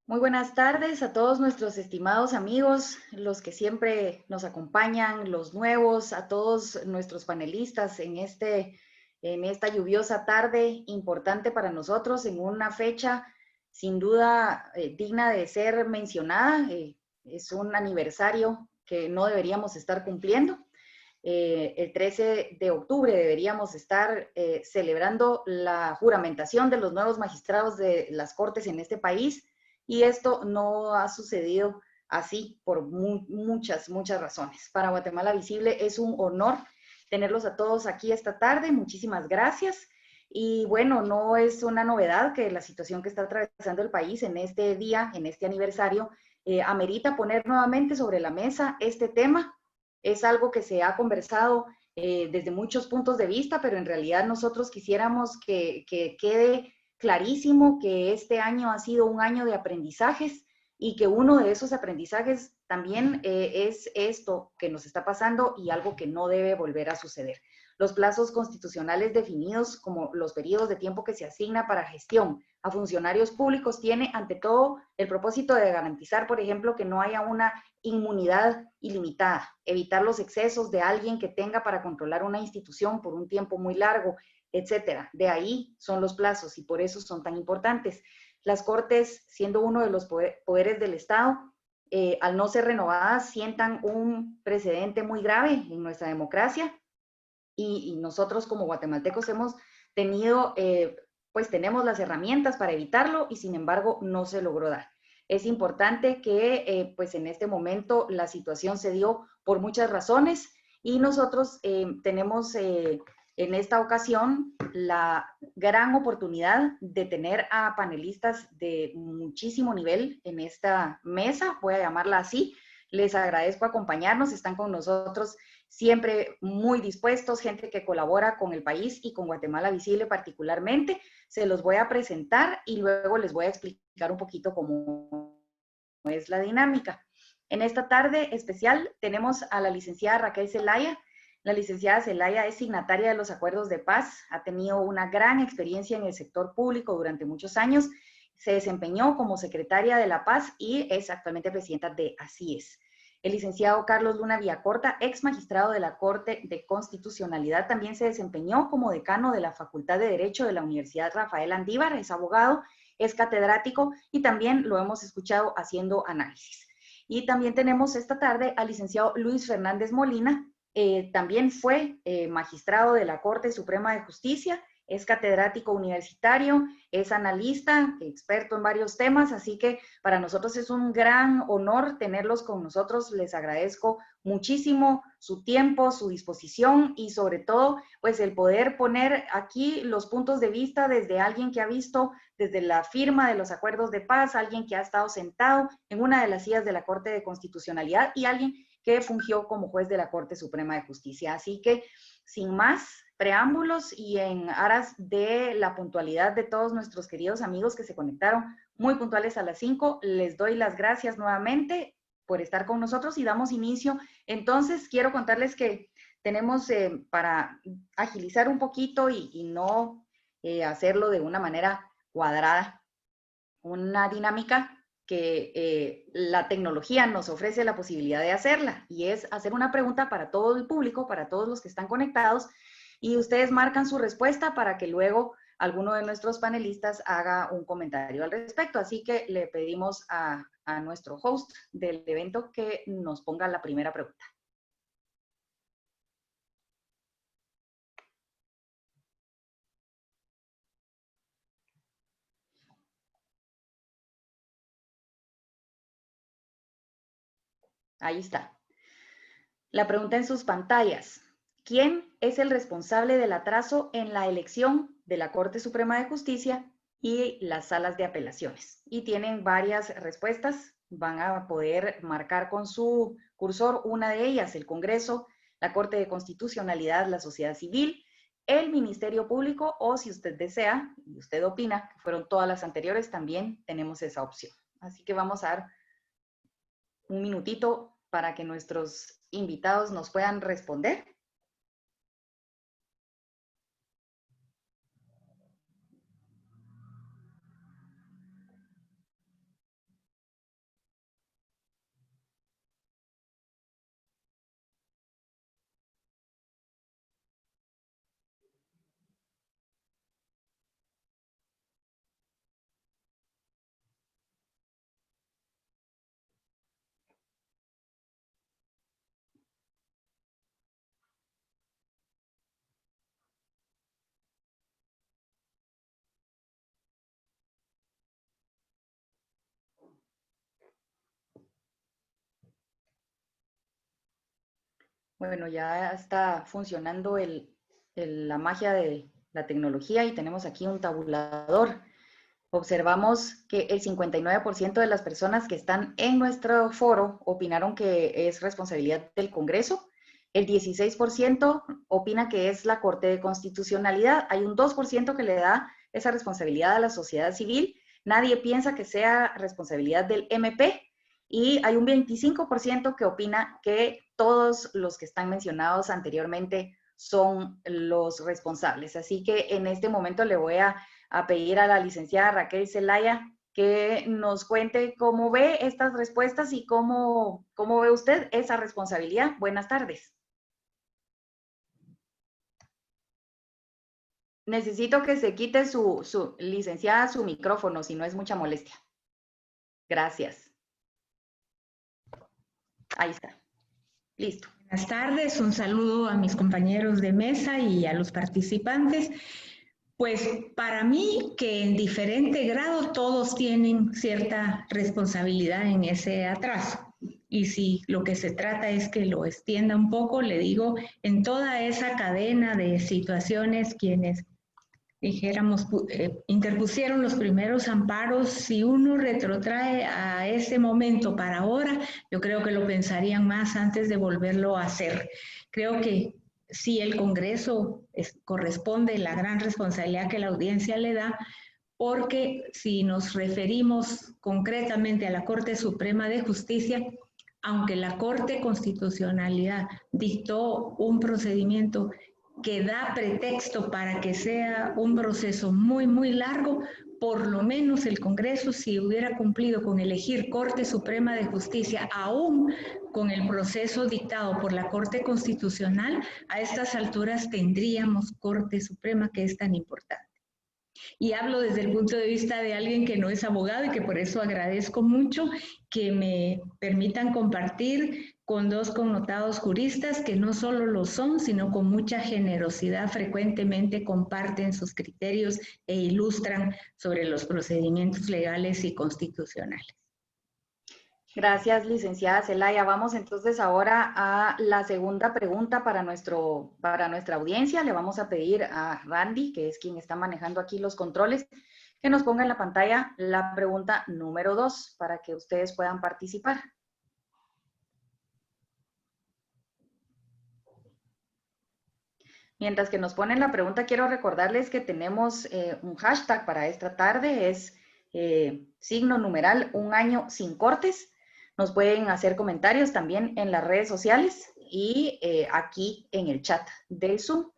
Muy buenas tardes a todos nuestros estimados amigos, los que siempre nos acompañan, los nuevos, a todos nuestros panelistas en esta lluviosa tarde importante para nosotros, en una fecha sin duda digna de ser mencionada. Es un aniversario que no deberíamos estar cumpliendo. El 13 de octubre deberíamos estar celebrando la juramentación de los nuevos magistrados de las Cortes en este país, y esto no ha sucedido así por muchas razones. Para Guatemala Visible es un honor tenerlos a todos aquí esta tarde. Muchísimas gracias. Y bueno, no es una novedad que la situación que está atravesando el país en este día, en este aniversario, amerita poner nuevamente sobre la mesa este tema. Es algo que se ha conversado desde muchos puntos de vista, pero en realidad nosotros quisiéramos que quede clarísimo que este año ha sido un año de aprendizajes y que uno de esos aprendizajes también es esto que nos está pasando y algo que no debe volver a suceder. Los plazos constitucionales definidos como los periodos de tiempo que se asigna para gestión a funcionarios públicos tiene ante todo el propósito de garantizar, por ejemplo, que no haya una inmunidad ilimitada, evitar los excesos de alguien que tenga para controlar una institución por un tiempo muy largo, etcétera. De ahí son los plazos y por eso son tan importantes. Las Cortes, siendo uno de los poderes del Estado, al no ser renovadas, sientan un precedente muy grave en nuestra democracia, y nosotros como guatemaltecos hemos tenido, pues tenemos las herramientas para evitarlo y sin embargo no se logró dar. Es importante que pues en este momento la situación se dio por muchas razones y nosotros tenemos en esta ocasión la gran oportunidad de tener a panelistas de muchísimo nivel en esta mesa, voy a llamarla así. Les agradezco acompañarnos, están con nosotros siempre muy dispuestos, gente que colabora con el país y con Guatemala Visible particularmente. Se los voy a presentar y luego les voy a explicar un poquito cómo es la dinámica. En esta tarde especial tenemos a la licenciada Raquel Zelaya. La licenciada Zelaya es signataria de los acuerdos de paz, ha tenido una gran experiencia en el sector público durante muchos años, se desempeñó como secretaria de la paz y es actualmente presidenta de ASIES. El licenciado Carlos Luna Villacorta, ex magistrado de la Corte de Constitucionalidad, también se desempeñó como decano de la Facultad de Derecho de la Universidad Rafael Andívar, es abogado, es catedrático y también lo hemos escuchado haciendo análisis. Y también tenemos esta tarde al licenciado Luis Fernández Molina, también fue magistrado de la Corte Suprema de Justicia, es catedrático universitario, es analista, experto en varios temas, así que para nosotros es un gran honor tenerlos con nosotros. Les agradezco muchísimo su tiempo, su disposición y sobre todo, pues el poder poner aquí los puntos de vista desde alguien que ha visto desde la firma de los acuerdos de paz, alguien que ha estado sentado en una de las sillas de la Corte de Constitucionalidad y alguien que fungió como juez de la Corte Suprema de Justicia. Así que, sin más preámbulos y en aras de la puntualidad de todos nuestros queridos amigos que se conectaron muy puntuales a las 5, les doy las gracias nuevamente por estar con nosotros y damos inicio. Entonces, quiero contarles que tenemos para agilizar un poquito y no hacerlo de una manera cuadrada, una dinámica que la tecnología nos ofrece la posibilidad de hacerla, y es hacer una pregunta para todo el público, para todos los que están conectados, y ustedes marcan su respuesta para que luego alguno de nuestros panelistas haga un comentario al respecto. Así que le pedimos a nuestro host del evento que nos ponga la primera pregunta. Ahí está. La pregunta en sus pantallas: ¿quién es el responsable del atraso en la elección de la Corte Suprema de Justicia y las salas de apelaciones? Y tienen varias respuestas. Van a poder marcar con su cursor una de ellas: el Congreso, la Corte de Constitucionalidad, la sociedad civil, el Ministerio Público, o si usted desea y usted opina que fueron todas las anteriores, también tenemos esa opción. Así que vamos a dar un minutito para que nuestros invitados nos puedan responder. Bueno, ya está funcionando la magia de la tecnología y tenemos aquí un tabulador. Observamos que el 59% de las personas que están en nuestro foro opinaron que es responsabilidad del Congreso. El 16% opina que es la Corte de Constitucionalidad. Hay un 2% que le da esa responsabilidad a la sociedad civil. Nadie piensa que sea responsabilidad del MP. Y hay un 25% que opina que todos los que están mencionados anteriormente son los responsables. Así que en este momento le voy a pedir a la licenciada Raquel Zelaya que nos cuente cómo ve estas respuestas y cómo ve usted esa responsabilidad. Buenas tardes. Necesito que se quite licenciada, su micrófono, si no es mucha molestia. Gracias. Ahí está. Listo. Buenas tardes, un saludo a mis compañeros de mesa y a los participantes. Pues para mí que en diferente grado todos tienen cierta responsabilidad en ese atraso. Y si lo que se trata es que lo extienda un poco, le digo, en toda esa cadena de situaciones quienes dijéramos, interpusieron los primeros amparos, si uno retrotrae a ese momento para ahora, yo creo que lo pensarían más antes de volverlo a hacer. Creo que sí, el Congreso corresponde la gran responsabilidad que la audiencia le da, porque si nos referimos concretamente a la Corte Suprema de Justicia, aunque la Corte Constitucionalidad dictó un procedimiento que da pretexto para que sea un proceso muy, muy largo, por lo menos el Congreso, si hubiera cumplido con elegir Corte Suprema de Justicia, aún con el proceso dictado por la Corte Constitucional, a estas alturas tendríamos Corte Suprema, que es tan importante. Y hablo desde el punto de vista de alguien que no es abogado y que por eso agradezco mucho que me permitan compartir con dos connotados juristas que no solo lo son, sino con mucha generosidad frecuentemente comparten sus criterios e ilustran sobre los procedimientos legales y constitucionales. Gracias, licenciada Zelaya. Vamos entonces ahora a la segunda pregunta para nuestra audiencia. Le vamos a pedir a Randy, que es quien está manejando aquí los controles, que nos ponga en la pantalla la pregunta número 2 para que ustedes puedan participar. Mientras que nos ponen la pregunta, quiero recordarles que tenemos un hashtag para esta tarde, es signo numeral un año sin cortes. Nos pueden hacer comentarios también en las redes sociales y aquí en el chat de Zoom.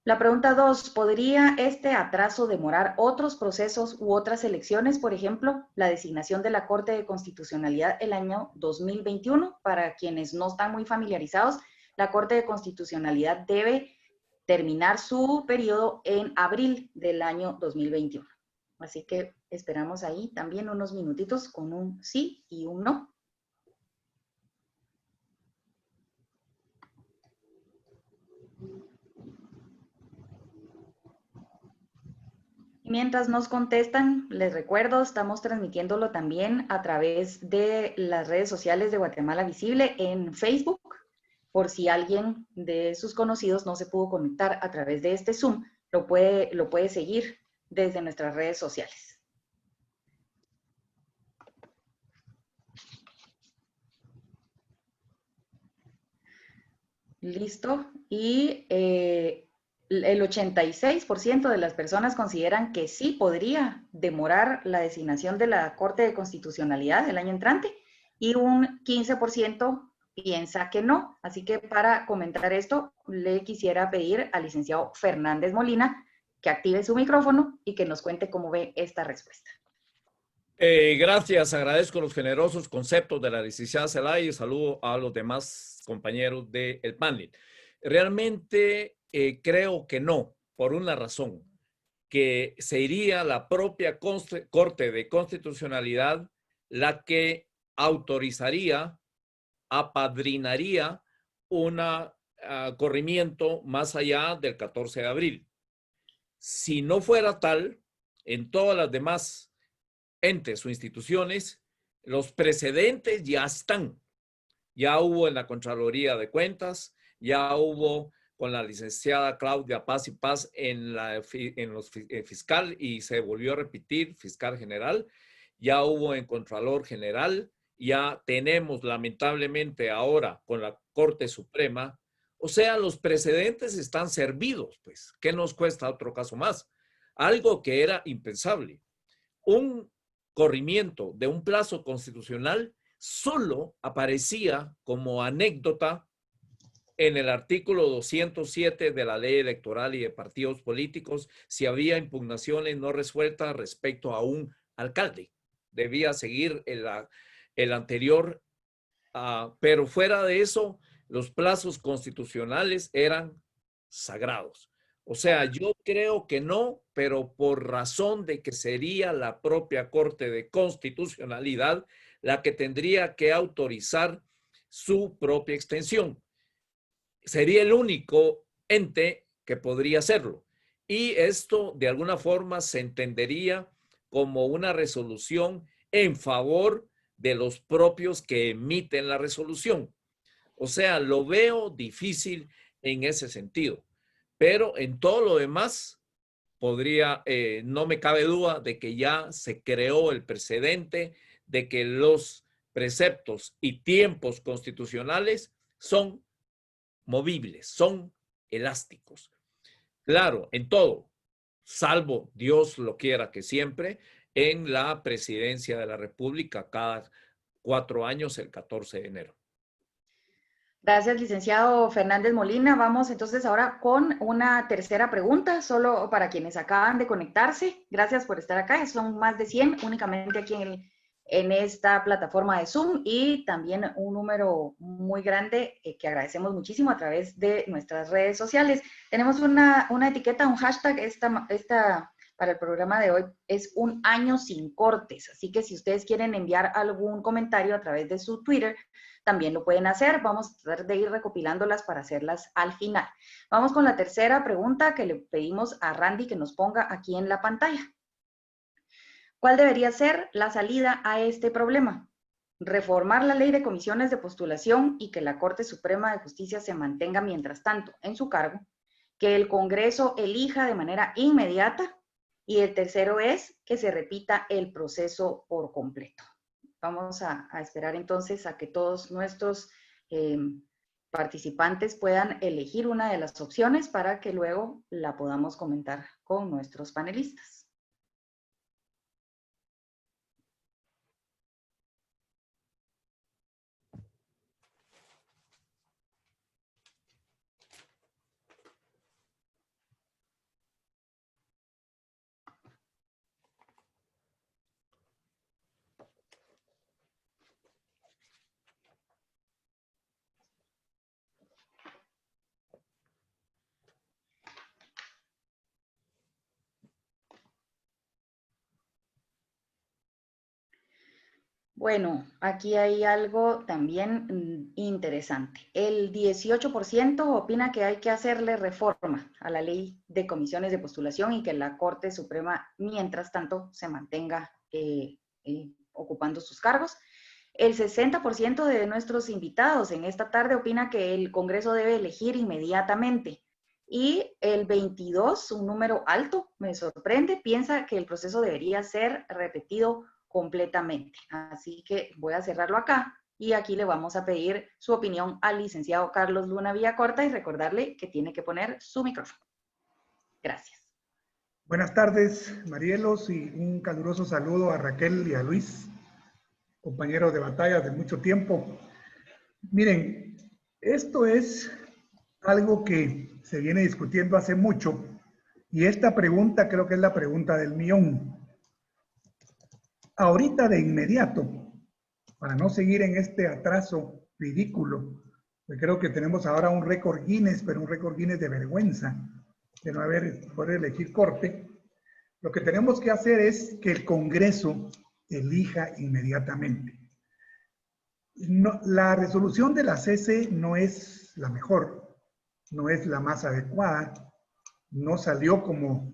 La pregunta 2, ¿podría este atraso demorar otros procesos u otras elecciones? Por ejemplo, la designación de la Corte de Constitucionalidad el año 2021. Para quienes no están muy familiarizados, la Corte de Constitucionalidad debe terminar su periodo en abril del año 2021. Así que esperamos ahí también unos minutitos con un sí y un no. Mientras nos contestan, les recuerdo, estamos transmitiéndolo también a través de las redes sociales de Guatemala Visible en Facebook, por si alguien de sus conocidos no se pudo conectar a través de este Zoom, lo puede seguir desde nuestras redes sociales. Listo. Y el 86% de las personas consideran que sí podría demorar la designación de la Corte de Constitucionalidad el año entrante y un 15% piensa que no. Así que para comentar esto, le quisiera pedir al licenciado Fernández Molina que active su micrófono y que nos cuente cómo ve esta respuesta. Gracias, agradezco los generosos conceptos de la licenciada Zelaya y saludo a los demás compañeros del panel. Realmente creo que no, por una razón, que sería la propia Corte de Constitucionalidad la que autorizaría, apadrinaría un corrimiento más allá del 14 de abril. Si no fuera tal, en todas las demás entes o instituciones, los precedentes ya están. ya hubo en la Contraloría de Cuentas, ya hubo con la licenciada Claudia Paz y Paz en los fiscal y se volvió a repetir fiscal general, ya hubo en Contralor General, ya tenemos lamentablemente ahora con la Corte Suprema. O sea, los precedentes están servidos, pues. ¿Qué nos cuesta otro caso más? Algo que era impensable. Un corrimiento de un plazo constitucional solo aparecía como anécdota en el artículo 207 de la Ley Electoral y de Partidos Políticos si había impugnaciones no resueltas respecto a un alcalde. Debía seguir el anterior, pero fuera de eso, los plazos constitucionales eran sagrados. O sea, yo creo que no, pero por razón de que sería la propia Corte de Constitucionalidad la que tendría que autorizar su propia extensión. Sería el único ente que podría hacerlo. Y esto de alguna forma se entendería como una resolución en favor de los propios que emiten la resolución. O sea, lo veo difícil en ese sentido. Pero en todo lo demás, no me cabe duda de que ya se creó el precedente de que los preceptos y tiempos constitucionales son movibles, son elásticos. Claro, en todo, salvo Dios lo quiera que siempre, en la presidencia de la República cada 4 años, el 14 de enero. Gracias, licenciado Fernández Molina. Vamos entonces ahora con una tercera pregunta, solo para quienes acaban de conectarse. Gracias por estar acá. Son más de 100 únicamente aquí en esta plataforma de Zoom y también un número muy grande que agradecemos muchísimo a través de nuestras redes sociales. Tenemos una etiqueta, un hashtag, para el programa de hoy es un año sin cortes. Así que si ustedes quieren enviar algún comentario a través de su Twitter, también lo pueden hacer. Vamos a tratar de ir recopilándolas para hacerlas al final. Vamos con la tercera pregunta que le pedimos a Randy que nos ponga aquí en la pantalla. ¿Cuál debería ser la salida a este problema? Reformar la ley de comisiones de postulación y que la Corte Suprema de Justicia se mantenga mientras tanto en su cargo, que el Congreso elija de manera inmediata y el tercero es que se repita el proceso por completo. Vamos a esperar entonces a que todos nuestros participantes puedan elegir una de las opciones para que luego la podamos comentar con nuestros panelistas. Bueno, aquí hay algo también interesante. El 18% opina que hay que hacerle reforma a la ley de comisiones de postulación y que la Corte Suprema, mientras tanto, se mantenga ocupando sus cargos. El 60% de nuestros invitados en esta tarde opina que el Congreso debe elegir inmediatamente. Y el 22%, un número alto, me sorprende, piensa que el proceso debería ser repetido completamente. Así que voy a cerrarlo acá y aquí le vamos a pedir su opinión al licenciado Carlos Luna Villacorta y recordarle que tiene que poner su micrófono. Gracias. Buenas tardes, Marielos, y un caluroso saludo a Raquel y a Luis, compañeros de batalla de mucho tiempo. Miren, esto es algo que se viene discutiendo hace mucho y esta pregunta creo que es la pregunta del millón. Ahorita de inmediato, para no seguir en este atraso ridículo, pues creo que tenemos ahora un récord Guinness, pero un récord Guinness de vergüenza, de no poder elegir corte. Lo que tenemos que hacer es que el Congreso elija inmediatamente. No, la resolución de la CC no es la mejor, no es la más adecuada, no salió como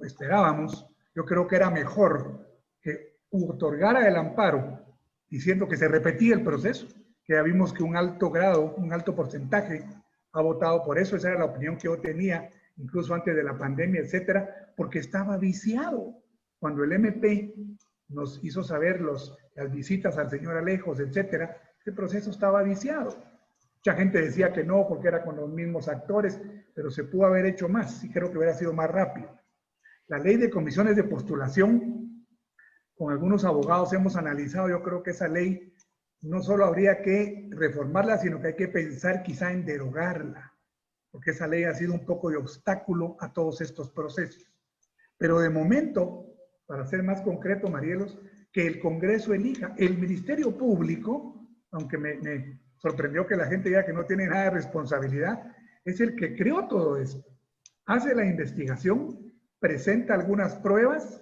esperábamos. Yo creo que era mejor que otorgara el amparo diciendo que se repetía el proceso, que ya vimos que un alto grado, un alto porcentaje ha votado por eso. Esa era la opinión que yo tenía, incluso antes de la pandemia, etcétera, porque estaba viciado. Cuando el MP nos hizo saber las visitas al señor Alejos, etcétera, ese proceso estaba viciado. Mucha gente decía que no, porque era con los mismos actores, pero se pudo haber hecho más, y creo que hubiera sido más rápido. La ley de comisiones de postulación, con algunos abogados hemos analizado, yo creo que esa ley no solo habría que reformarla, sino que hay que pensar quizá en derogarla, porque esa ley ha sido un poco de obstáculo a todos estos procesos. Pero de momento, para ser más concreto, Marielos, que el Congreso elija. El Ministerio Público, aunque me sorprendió que la gente diga que no tiene nada de responsabilidad, es el que creó todo esto. Hace la investigación, presenta algunas pruebas,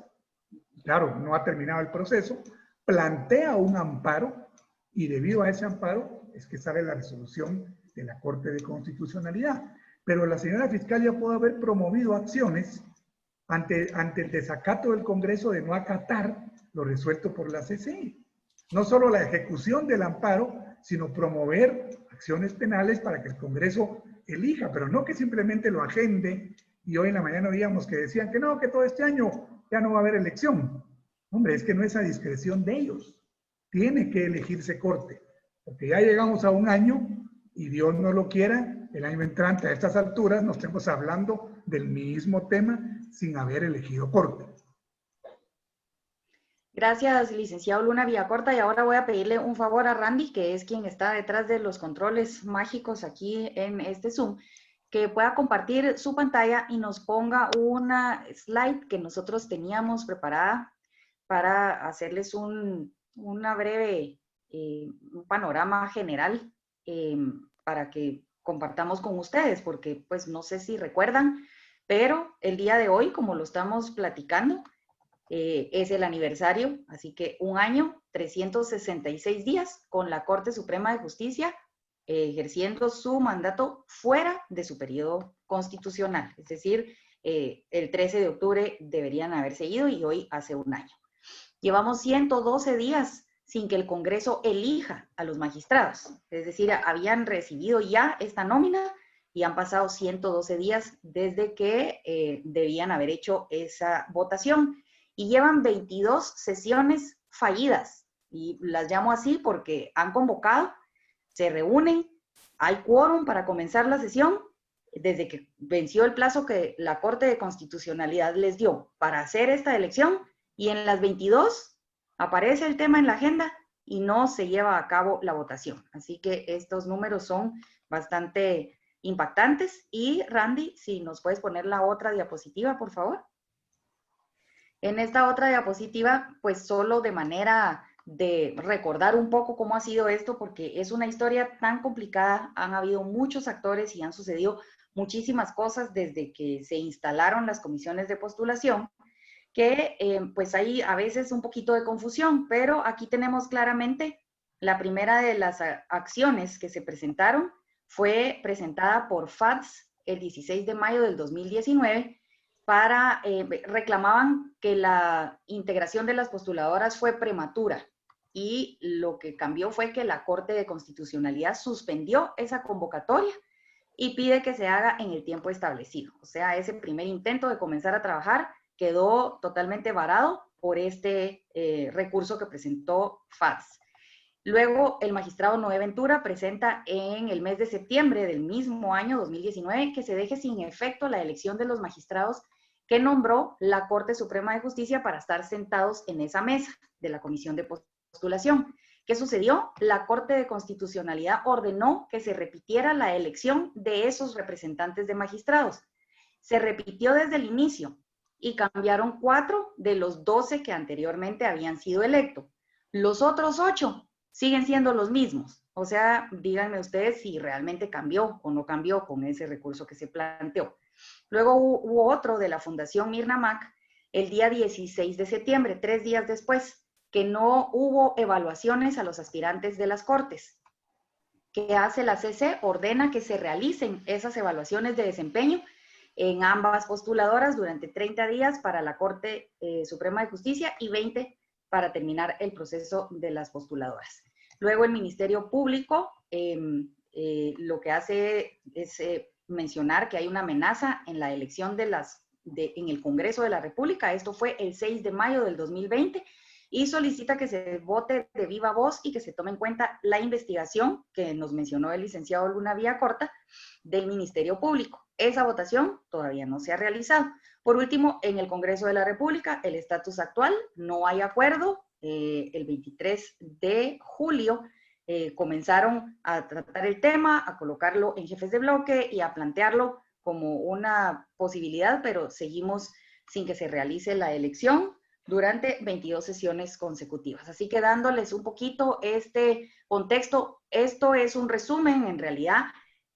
claro, no ha terminado el proceso, plantea un amparo y debido a ese amparo es que sale la resolución de la Corte de Constitucionalidad. Pero la señora fiscal ya pudo haber promovido acciones ante el desacato del Congreso de no acatar lo resuelto por la CCI. No solo la ejecución del amparo, sino promover acciones penales para que el Congreso elija, pero no que simplemente lo agende. Y hoy en la mañana oíamos que decían que no, que todo este año ya no va a haber elección. Hombre, es que no es a discreción de ellos. Tiene que elegirse corte, porque ya llegamos a un año y Dios no lo quiera, el año entrante a estas alturas nos estemos hablando del mismo tema sin haber elegido corte. Gracias, licenciado Luna Villacorta. Y ahora voy a pedirle un favor a Randy, que es quien está detrás de los controles mágicos aquí en este Zoom, que pueda compartir su pantalla y nos ponga una slide que nosotros teníamos preparada para hacerles una breve un panorama general para que compartamos con ustedes, porque pues no sé si recuerdan, pero el día de hoy, como lo estamos platicando, es el aniversario, así que un año, 366 días con la Corte Suprema de Justicia ejerciendo su mandato fuera de su periodo constitucional. Es decir, el 13 de octubre deberían haberse ido y hoy hace un año. Llevamos 112 días sin que el Congreso elija a los magistrados. Es decir, habían recibido ya esta nómina y han pasado 112 días desde que debían haber hecho esa votación. Y llevan 22 sesiones fallidas. Y las llamo así porque han convocado, se reúnen, hay quórum para comenzar la sesión, desde que venció el plazo que la Corte de Constitucionalidad les dio para hacer esta elección, y en las 22 aparece el tema en la agenda y no se lleva a cabo la votación. Así que estos números son bastante impactantes. Y Randy, si nos puedes poner la otra diapositiva, por favor. En esta otra diapositiva, pues solo de manera de recordar un poco cómo ha sido esto, porque es una historia tan complicada, han habido muchos actores y han sucedido muchísimas cosas desde que se instalaron las comisiones de postulación, que pues hay a veces un poquito de confusión, pero aquí tenemos claramente la primera de las acciones que se presentaron, fue presentada por FADS el 16 de mayo del 2019, reclamaban que la integración de las postuladoras fue prematura y lo que cambió fue que la Corte de Constitucionalidad suspendió esa convocatoria y pide que se haga en el tiempo establecido. O sea, ese primer intento de comenzar a trabajar quedó totalmente varado por este recurso que presentó FADS. Luego, el magistrado Noé Ventura presenta en el mes de septiembre del mismo año 2019 que se deje sin efecto la elección de los magistrados que nombró la Corte Suprema de Justicia para estar sentados en esa mesa de la Comisión de Postulación. ¿Qué sucedió? La Corte de Constitucionalidad ordenó que se repitiera la elección de esos representantes de magistrados. Se repitió desde el inicio y cambiaron 4 de los 12 que anteriormente habían sido electos. Los otros 8 siguen siendo los mismos. O sea, díganme ustedes si realmente cambió o no cambió con ese recurso que se planteó. Luego hubo otro de la Fundación Mirna Mac el día 16 de septiembre, 3 días después, que no hubo evaluaciones a los aspirantes de las cortes. ¿Qué hace la CC? Ordena que se realicen esas evaluaciones de desempeño en ambas postuladoras durante 30 días para la Corte Suprema de Justicia y 20 para terminar el proceso de las postuladoras. Luego el Ministerio Público lo que hace es mencionar que hay una amenaza en la elección en el Congreso de la República. Esto fue el 6 de mayo del 2020 y solicita que se vote de viva voz y que se tome en cuenta la investigación que nos mencionó el licenciado Luna Villacorta del Ministerio Público. Esa votación todavía no se ha realizado. Por último, en el Congreso de la República, el estatus actual, no hay acuerdo. El 23 de julio comenzaron a tratar el tema, a colocarlo en jefes de bloque y a plantearlo como una posibilidad, pero seguimos sin que se realice la elección durante 22 sesiones consecutivas. Así que dándoles un poquito este contexto, esto es un resumen, en realidad,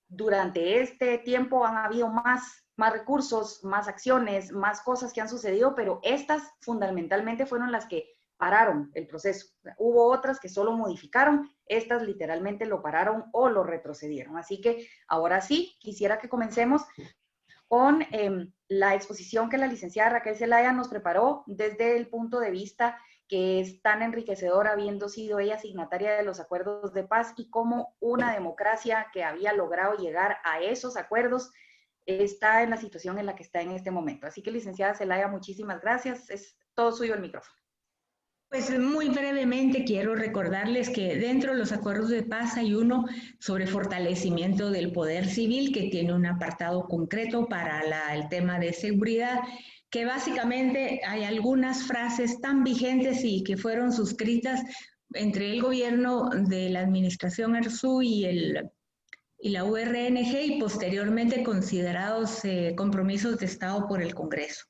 durante este tiempo han habido más recursos, más acciones, más cosas que han sucedido, pero estas fundamentalmente fueron las que pararon el proceso. Hubo otras que solo modificaron, estas literalmente lo pararon o lo retrocedieron. Así que ahora sí, quisiera que comencemos con la exposición que la licenciada Raquel Zelaya nos preparó desde el punto de vista que es tan enriquecedor, habiendo sido ella signataria de los acuerdos de paz, y cómo una democracia que había logrado llegar a esos acuerdos está en la situación en la que está en este momento. Así que, licenciada Zelaya, muchísimas gracias. Es todo suyo el micrófono. Pues muy brevemente quiero recordarles que dentro de los acuerdos de paz hay uno sobre fortalecimiento del poder civil que tiene un apartado concreto para el tema de seguridad, que básicamente hay algunas frases tan vigentes y que fueron suscritas entre el gobierno de la administración ARSU y la URNG y posteriormente considerados compromisos de Estado por el Congreso.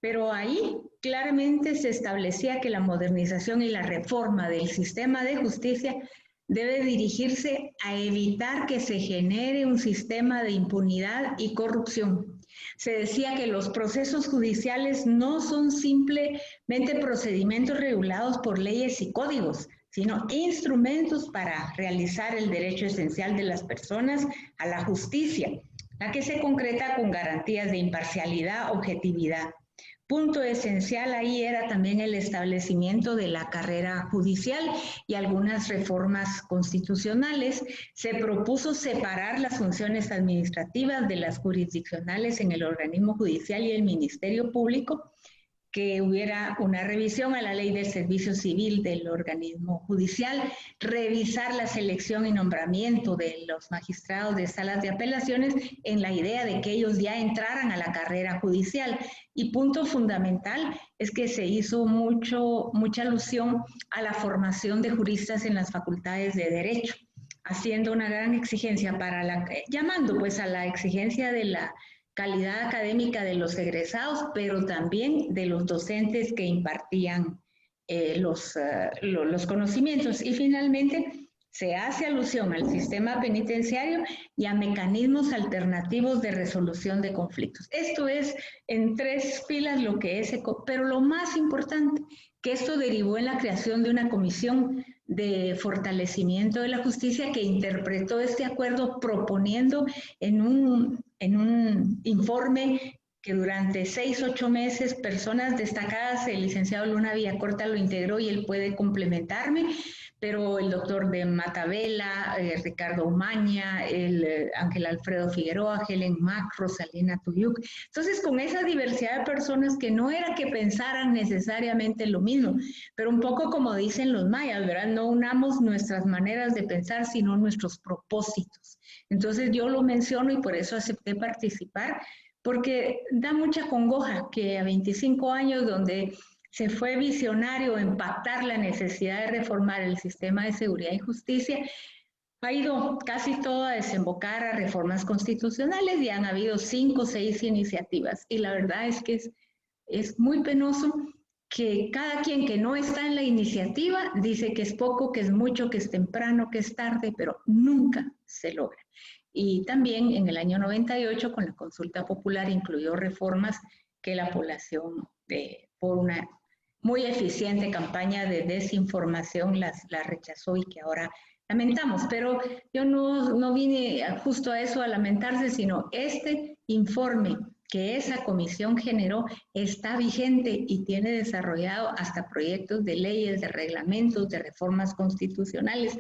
Pero ahí claramente se establecía que la modernización y la reforma del sistema de justicia debe dirigirse a evitar que se genere un sistema de impunidad y corrupción. Se decía que los procesos judiciales no son simplemente procedimientos regulados por leyes y códigos, sino instrumentos para realizar el derecho esencial de las personas a la justicia, la que se concreta con garantías de imparcialidad, objetividad. Punto esencial ahí era también el establecimiento de la carrera judicial y algunas reformas constitucionales. Se propuso separar las funciones administrativas de las jurisdiccionales en el organismo judicial y el Ministerio Público, que hubiera una revisión a la ley del servicio civil del organismo judicial, revisar la selección y nombramiento de los magistrados de salas de apelaciones en la idea de que ellos ya entraran a la carrera judicial. Y punto fundamental es que se hizo mucha alusión a la formación de juristas en las facultades de Derecho, haciendo una gran exigencia llamando pues a la exigencia de la calidad académica de los egresados, pero también de los docentes que impartían los conocimientos. Y finalmente se hace alusión al sistema penitenciario y a mecanismos alternativos de resolución de conflictos. Esto es en 3 filas lo que es, pero lo más importante, que esto derivó en la creación de una comisión de fortalecimiento de la justicia que interpretó este acuerdo proponiendo en un informe que durante 6-8 meses personas destacadas, el licenciado Luna Villacorta lo integró y él puede complementarme, pero el doctor de Matabela, Ricardo Umaña, Ángel Alfredo Figueroa, Helen Mac, Rosalina Tuyuk. Entonces, con esa diversidad de personas que no era que pensaran necesariamente lo mismo, pero un poco como dicen los mayas, ¿verdad? No unamos nuestras maneras de pensar, sino nuestros propósitos. Entonces, yo lo menciono y por eso acepté participar, porque da mucha congoja que a 25 años donde se fue visionario en pactar la necesidad de reformar el sistema de seguridad y justicia, ha ido casi todo a desembocar a reformas constitucionales y han habido 5 o 6 iniciativas. Y la verdad es que es muy penoso que cada quien que no está en la iniciativa dice que es poco, que es mucho, que es temprano, que es tarde, pero nunca se logra. Y también en el año 98, con la consulta popular, incluyó reformas que la población, por una muy eficiente campaña de desinformación, las rechazó y que ahora lamentamos. Pero yo no vine justo a eso, a lamentarse, sino este informe que esa comisión generó está vigente y tiene desarrollado hasta proyectos de leyes, de reglamentos, de reformas constitucionales.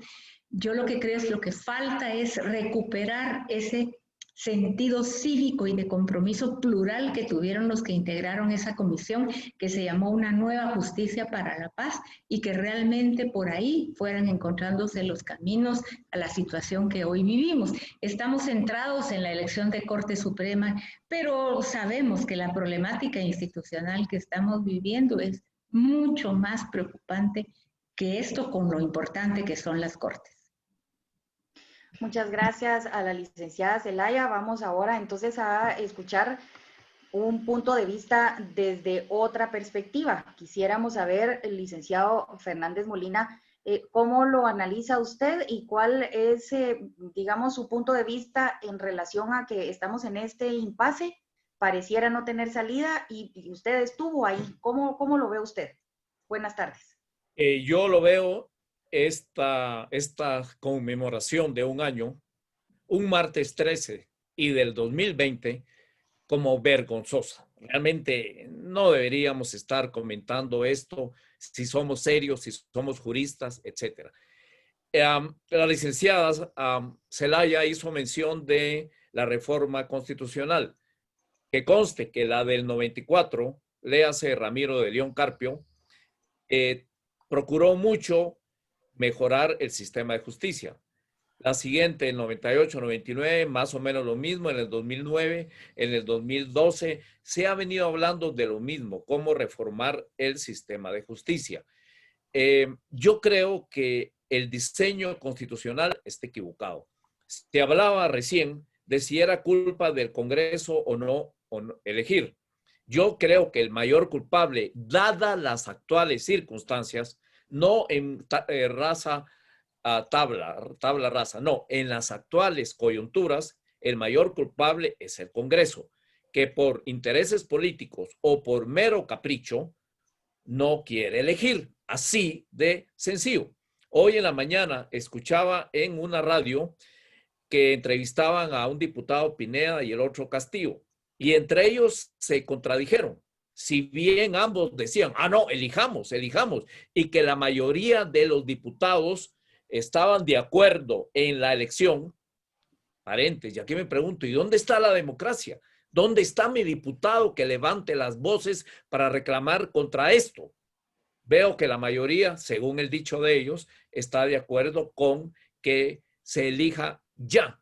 Yo lo que creo es lo que falta es recuperar ese sentido cívico y de compromiso plural que tuvieron los que integraron esa comisión, que se llamó Una Nueva Justicia para la Paz, y que realmente por ahí fueran encontrándose los caminos a la situación que hoy vivimos. Estamos centrados en la elección de Corte Suprema, pero sabemos que la problemática institucional que estamos viviendo es mucho más preocupante que esto, con lo importante que son las Cortes. Muchas gracias a la licenciada Zelaya. Vamos ahora entonces a escuchar un punto de vista desde otra perspectiva. Quisiéramos saber, el licenciado Fernández Molina, cómo lo analiza usted y cuál es, digamos, su punto de vista en relación a que estamos en este impasse, pareciera no tener salida y usted estuvo ahí. ¿Cómo lo ve usted? Buenas tardes. Yo lo veo esta conmemoración de un año, un martes 13 y del 2020, como vergonzosa. Realmente no deberíamos estar comentando esto si somos serios, si somos juristas, etc. La licenciada Zelaya hizo mención de la reforma constitucional. Que conste que la del 94, léase Ramiro de León Carpio, procuró mucho mejorar el sistema de justicia. La siguiente, el 98, 99, más o menos lo mismo. En el 2009, en el 2012, se ha venido hablando de lo mismo, cómo reformar el sistema de justicia. Yo creo que el diseño constitucional está equivocado. Se hablaba recién de si era culpa del Congreso o no elegir. Yo creo que el mayor culpable, dadas las actuales circunstancias, no en tabla rasa, no, en las actuales coyunturas, el mayor culpable es el Congreso, que por intereses políticos o por mero capricho no quiere elegir, así de sencillo. Hoy en la mañana escuchaba en una radio que entrevistaban a un diputado Pineda y el otro Castillo, y entre ellos se contradijeron. Si bien ambos decían, no, elijamos, y que la mayoría de los diputados estaban de acuerdo en la elección, paréntesis, y aquí me pregunto, ¿y dónde está la democracia? ¿Dónde está mi diputado que levante las voces para reclamar contra esto? Veo que la mayoría, según el dicho de ellos, está de acuerdo con que se elija ya,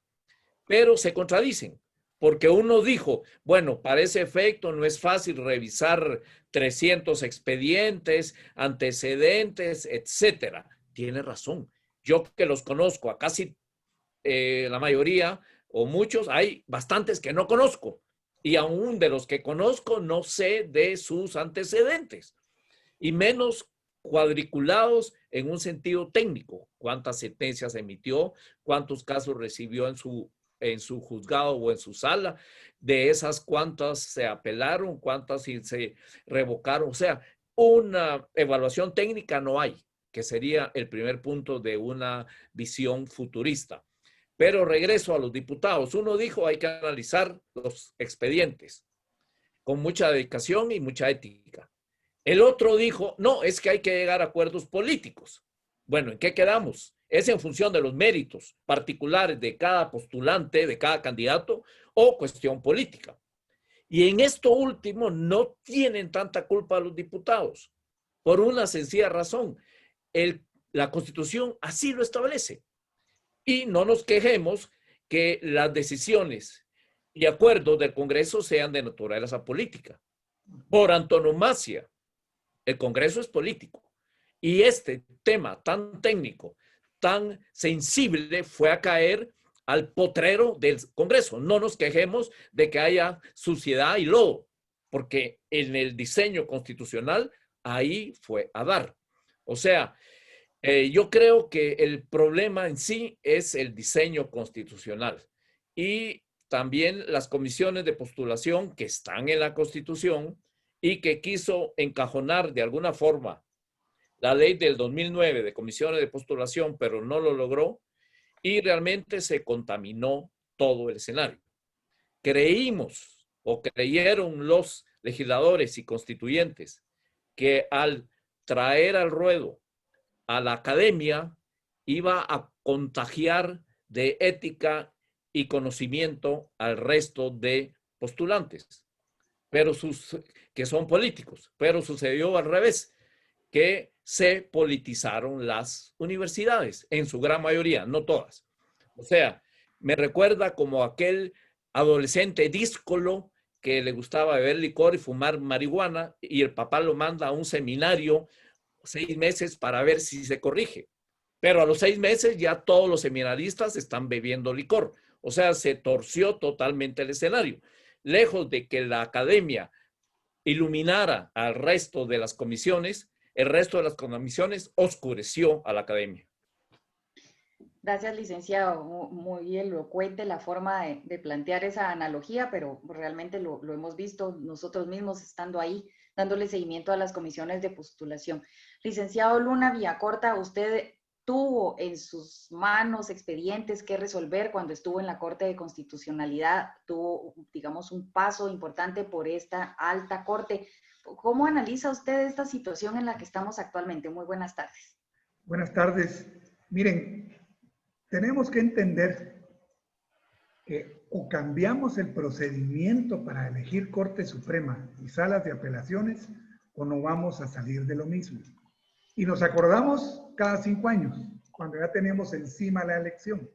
pero se contradicen. Porque uno dijo, bueno, para ese efecto no es fácil revisar 300 expedientes, antecedentes, etcétera. Tiene razón. Yo que los conozco a casi la mayoría o muchos, hay bastantes que no conozco. Y aún de los que conozco no sé de sus antecedentes. Y menos cuadriculados en un sentido técnico. ¿Cuántas sentencias emitió? ¿Cuántos casos recibió en su juzgado o en su sala? De esas, ¿cuántas se apelaron? ¿Cuántas se revocaron? O sea, una evaluación técnica no hay, que sería el primer punto de una visión futurista. Pero regreso a los diputados. Uno dijo, hay que analizar los expedientes con mucha dedicación y mucha ética. El otro dijo, no, es que hay que llegar a acuerdos políticos. Bueno, ¿en qué quedamos? ¿Es en función de los méritos particulares de cada postulante, de cada candidato, o cuestión política? Y en esto último no tienen tanta culpa los diputados, por una sencilla razón. La Constitución así lo establece. Y no nos quejemos que las decisiones y acuerdos del Congreso sean de naturaleza política. Por antonomasia, el Congreso es político. Y este tema tan técnico, tan sensible, fue a caer al potrero del Congreso. No nos quejemos de que haya suciedad y lodo, porque en el diseño constitucional ahí fue a dar. O sea, yo creo que el problema en sí es el diseño constitucional y también las comisiones de postulación que están en la Constitución y que quiso encajonar de alguna forma la ley del 2009 de comisiones de postulación, pero no lo logró y realmente se contaminó todo el escenario. Creímos o creyeron los legisladores y constituyentes que al traer al ruedo a la academia iba a contagiar de ética y conocimiento al resto de postulantes, que son políticos, pero sucedió al revés, que se politizaron las universidades, en su gran mayoría, no todas. O sea, me recuerda como aquel adolescente díscolo que le gustaba beber licor y fumar marihuana y el papá lo manda a un seminario 6 meses para ver si se corrige. Pero a los 6 meses ya todos los seminaristas están bebiendo licor. O sea, se torció totalmente el escenario. Lejos de que la academia iluminara al resto de las comisiones, el resto de las comisiones oscureció a la academia. Gracias, licenciado. Muy elocuente la forma de plantear esa analogía, pero realmente lo hemos visto nosotros mismos estando ahí, dándole seguimiento a las comisiones de postulación. Licenciado Luna Villacorta, usted tuvo en sus manos expedientes que resolver cuando estuvo en la Corte de Constitucionalidad, tuvo, digamos, un paso importante por esta alta corte. ¿Cómo analiza usted esta situación en la que estamos actualmente? Muy buenas tardes. Buenas tardes. Miren, tenemos que entender que o cambiamos el procedimiento para elegir Corte Suprema y salas de apelaciones o no vamos a salir de lo mismo. Y nos acordamos cada 5 años, cuando ya tenemos encima la elección.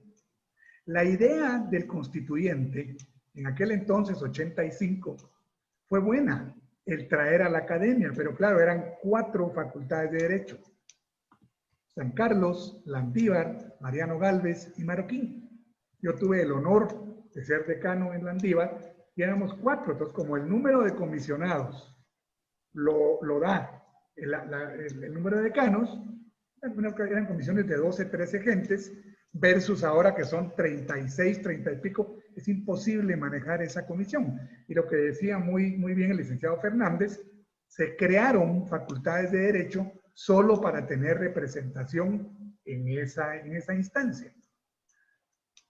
La idea del constituyente, en aquel entonces, 85, fue buena, el traer a la academia, pero claro, eran 4 facultades de Derecho. San Carlos, Landívar, Mariano Gálvez y Marroquín. Yo tuve el honor de ser decano en Landívar y éramos 4, entonces como el número de comisionados lo da el número de decanos, eran comisiones de 12, 13 gentes, versus ahora que son 36, 30 y pico, es imposible manejar esa comisión. Y lo que decía muy bien el licenciado Fernández, se crearon facultades de Derecho solo para tener representación en esa instancia.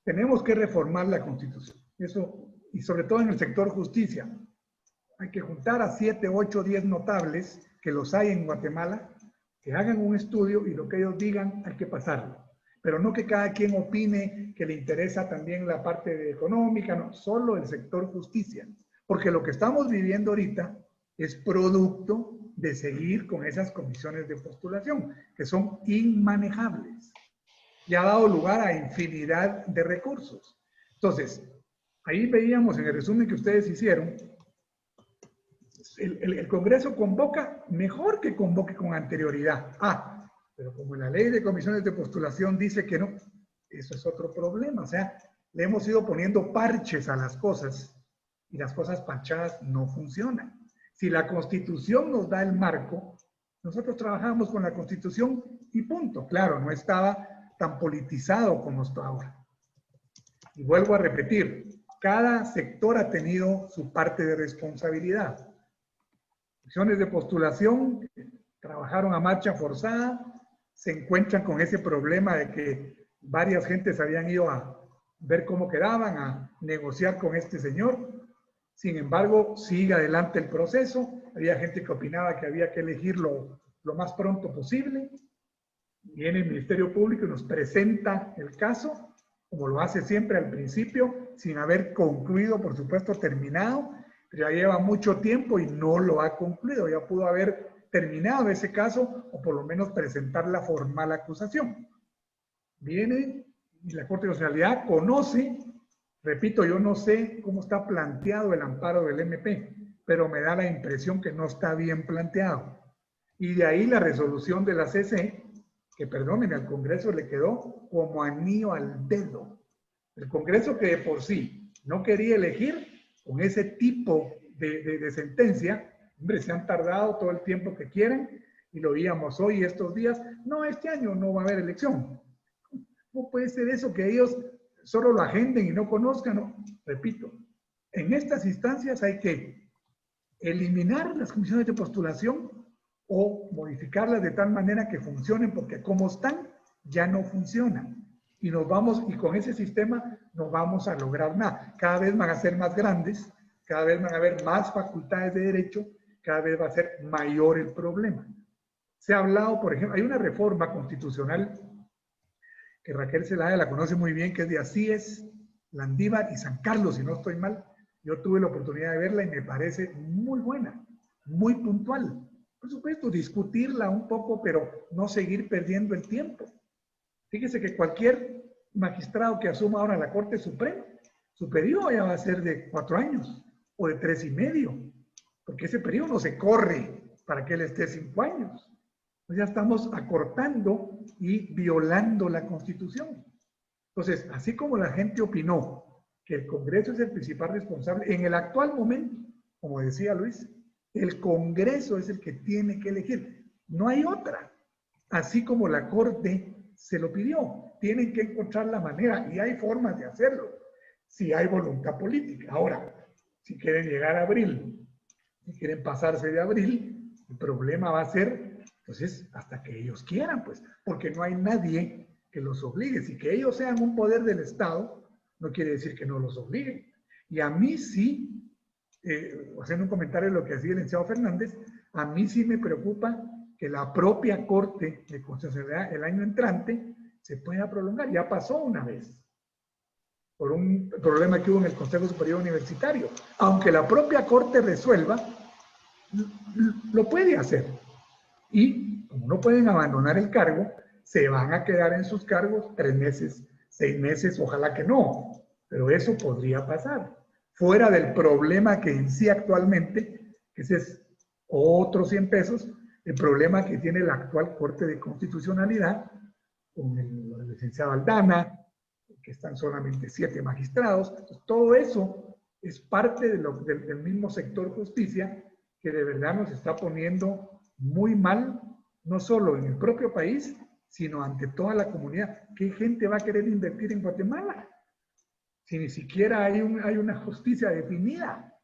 Tenemos que reformar la Constitución, eso, y sobre todo en el sector justicia. Hay que juntar a 7, 8, 10 notables, que los hay en Guatemala, que hagan un estudio y lo que ellos digan hay que pasarlo. Pero no que cada quien opine que le interesa también la parte económica, no, solo el sector justicia. Porque lo que estamos viviendo ahorita es producto de seguir con esas comisiones de postulación, que son inmanejables. Y ha dado lugar a infinidad de recursos. Entonces, ahí veíamos en el resumen que ustedes hicieron, el Congreso convoca mejor que convoque con anterioridad. Pero como la ley de comisiones de postulación dice que no, eso es otro problema. O sea, le hemos ido poniendo parches a las cosas y las cosas parchadas no funcionan. Si la Constitución nos da el marco, nosotros trabajamos con la Constitución y punto. Claro, no estaba tan politizado como está ahora. Y vuelvo a repetir, cada sector ha tenido su parte de responsabilidad. Comisiones de postulación trabajaron a marcha forzada, se encuentran con ese problema de que varias gentes habían ido a ver cómo quedaban, a negociar con este señor. Sin embargo, sigue adelante el proceso. Había gente que opinaba que había que elegirlo lo más pronto posible. Viene el Ministerio Público y nos presenta el caso, como lo hace siempre al principio, sin haber concluido, por supuesto, terminado. Pero ya lleva mucho tiempo y no lo ha concluido. Ya pudo haber terminado ese caso o por lo menos presentar la formal acusación. Viene y la Corte de Constitucionalidad conoce, repito, yo no sé cómo está planteado el amparo del MP, pero me da la impresión que no está bien planteado. Y de ahí la resolución de la CC, que perdónenme, al Congreso le quedó como anillo al dedo. El Congreso que de por sí no quería elegir, con ese tipo de sentencia, hombre, se han tardado todo el tiempo que quieren y lo veíamos hoy, estos días. No, este año no va a haber elección. ¿Cómo puede ser eso que ellos solo lo agenden y no conozcan? No. Repito, en estas instancias hay que eliminar las comisiones de postulación o modificarlas de tal manera que funcionen, porque como están, ya no funcionan. Y nos vamos, y con ese sistema no vamos a lograr nada. Cada vez van a ser más grandes, cada vez van a haber más facultades de derecho, cada vez va a ser mayor el problema. Se ha hablado, por ejemplo, hay una reforma constitucional que Raquel Zelaya la conoce muy bien, que es de Asíes, Landívar y San Carlos, si no estoy mal. Yo tuve la oportunidad de verla y me parece muy buena, muy puntual. Por supuesto, discutirla un poco, pero no seguir perdiendo el tiempo. Fíjese que cualquier magistrado que asuma ahora la Corte Suprema, su periodo ya va a ser de 4 años o de 3,5, porque ese periodo no se corre para que él esté 5 años. Pues ya estamos acortando y violando la Constitución. Entonces, así como la gente opinó que el Congreso es el principal responsable, en el actual momento, como decía Luis, el Congreso es el que tiene que elegir. No hay otra. Así como la Corte se lo pidió. Tienen que encontrar la manera y hay formas de hacerlo, si hay voluntad política. Ahora, si quieren llegar a abril, si quieren pasarse de abril, el problema va a ser, entonces, hasta que ellos quieran, pues, porque no hay nadie que los obligue. Si que ellos sean un poder del Estado, no quiere decir que no los obliguen. Y a mí sí, haciendo un comentario de lo que decía el licenciado Fernández, a mí sí me preocupa que la propia Corte de Constitucionalidad el año entrante se pueda prolongar. Ya pasó una vez, por un problema que hubo en el Consejo Superior Universitario. Aunque la propia Corte resuelva, lo puede hacer. Y como no pueden abandonar el cargo, se van a quedar en sus cargos 3 meses, 6 meses, ojalá que no, pero eso podría pasar. Fuera del problema que en sí actualmente, que ese es otros 100 pesos, el problema que tiene la actual Corte de Constitucionalidad, con la licenciada Aldana, que están solamente 7 magistrados. Entonces, todo eso es parte del mismo sector justicia que de verdad nos está poniendo muy mal, no solo en el propio país, sino ante toda la comunidad. ¿Qué gente va a querer invertir en Guatemala? Si ni siquiera hay una justicia definida.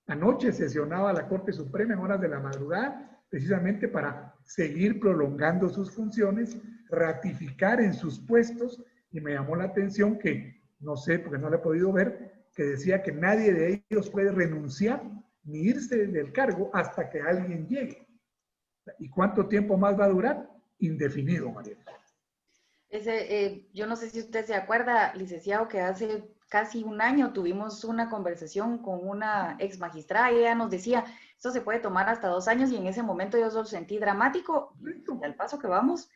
Anoche sesionaba la Corte Suprema en horas de la madrugada, precisamente para seguir prolongando sus funciones, ratificar en sus puestos, y me llamó la atención que, no sé, porque no lo he podido ver, que decía que nadie de ellos puede renunciar ni irse del cargo hasta que alguien llegue. ¿Y cuánto tiempo más va a durar? Indefinido, María. Yo no sé si usted se acuerda, licenciado, que hace casi un año tuvimos una conversación con una ex magistrada y ella nos decía, esto se puede tomar hasta 2 años, y en ese momento yo lo sentí dramático. Y al paso que vamos,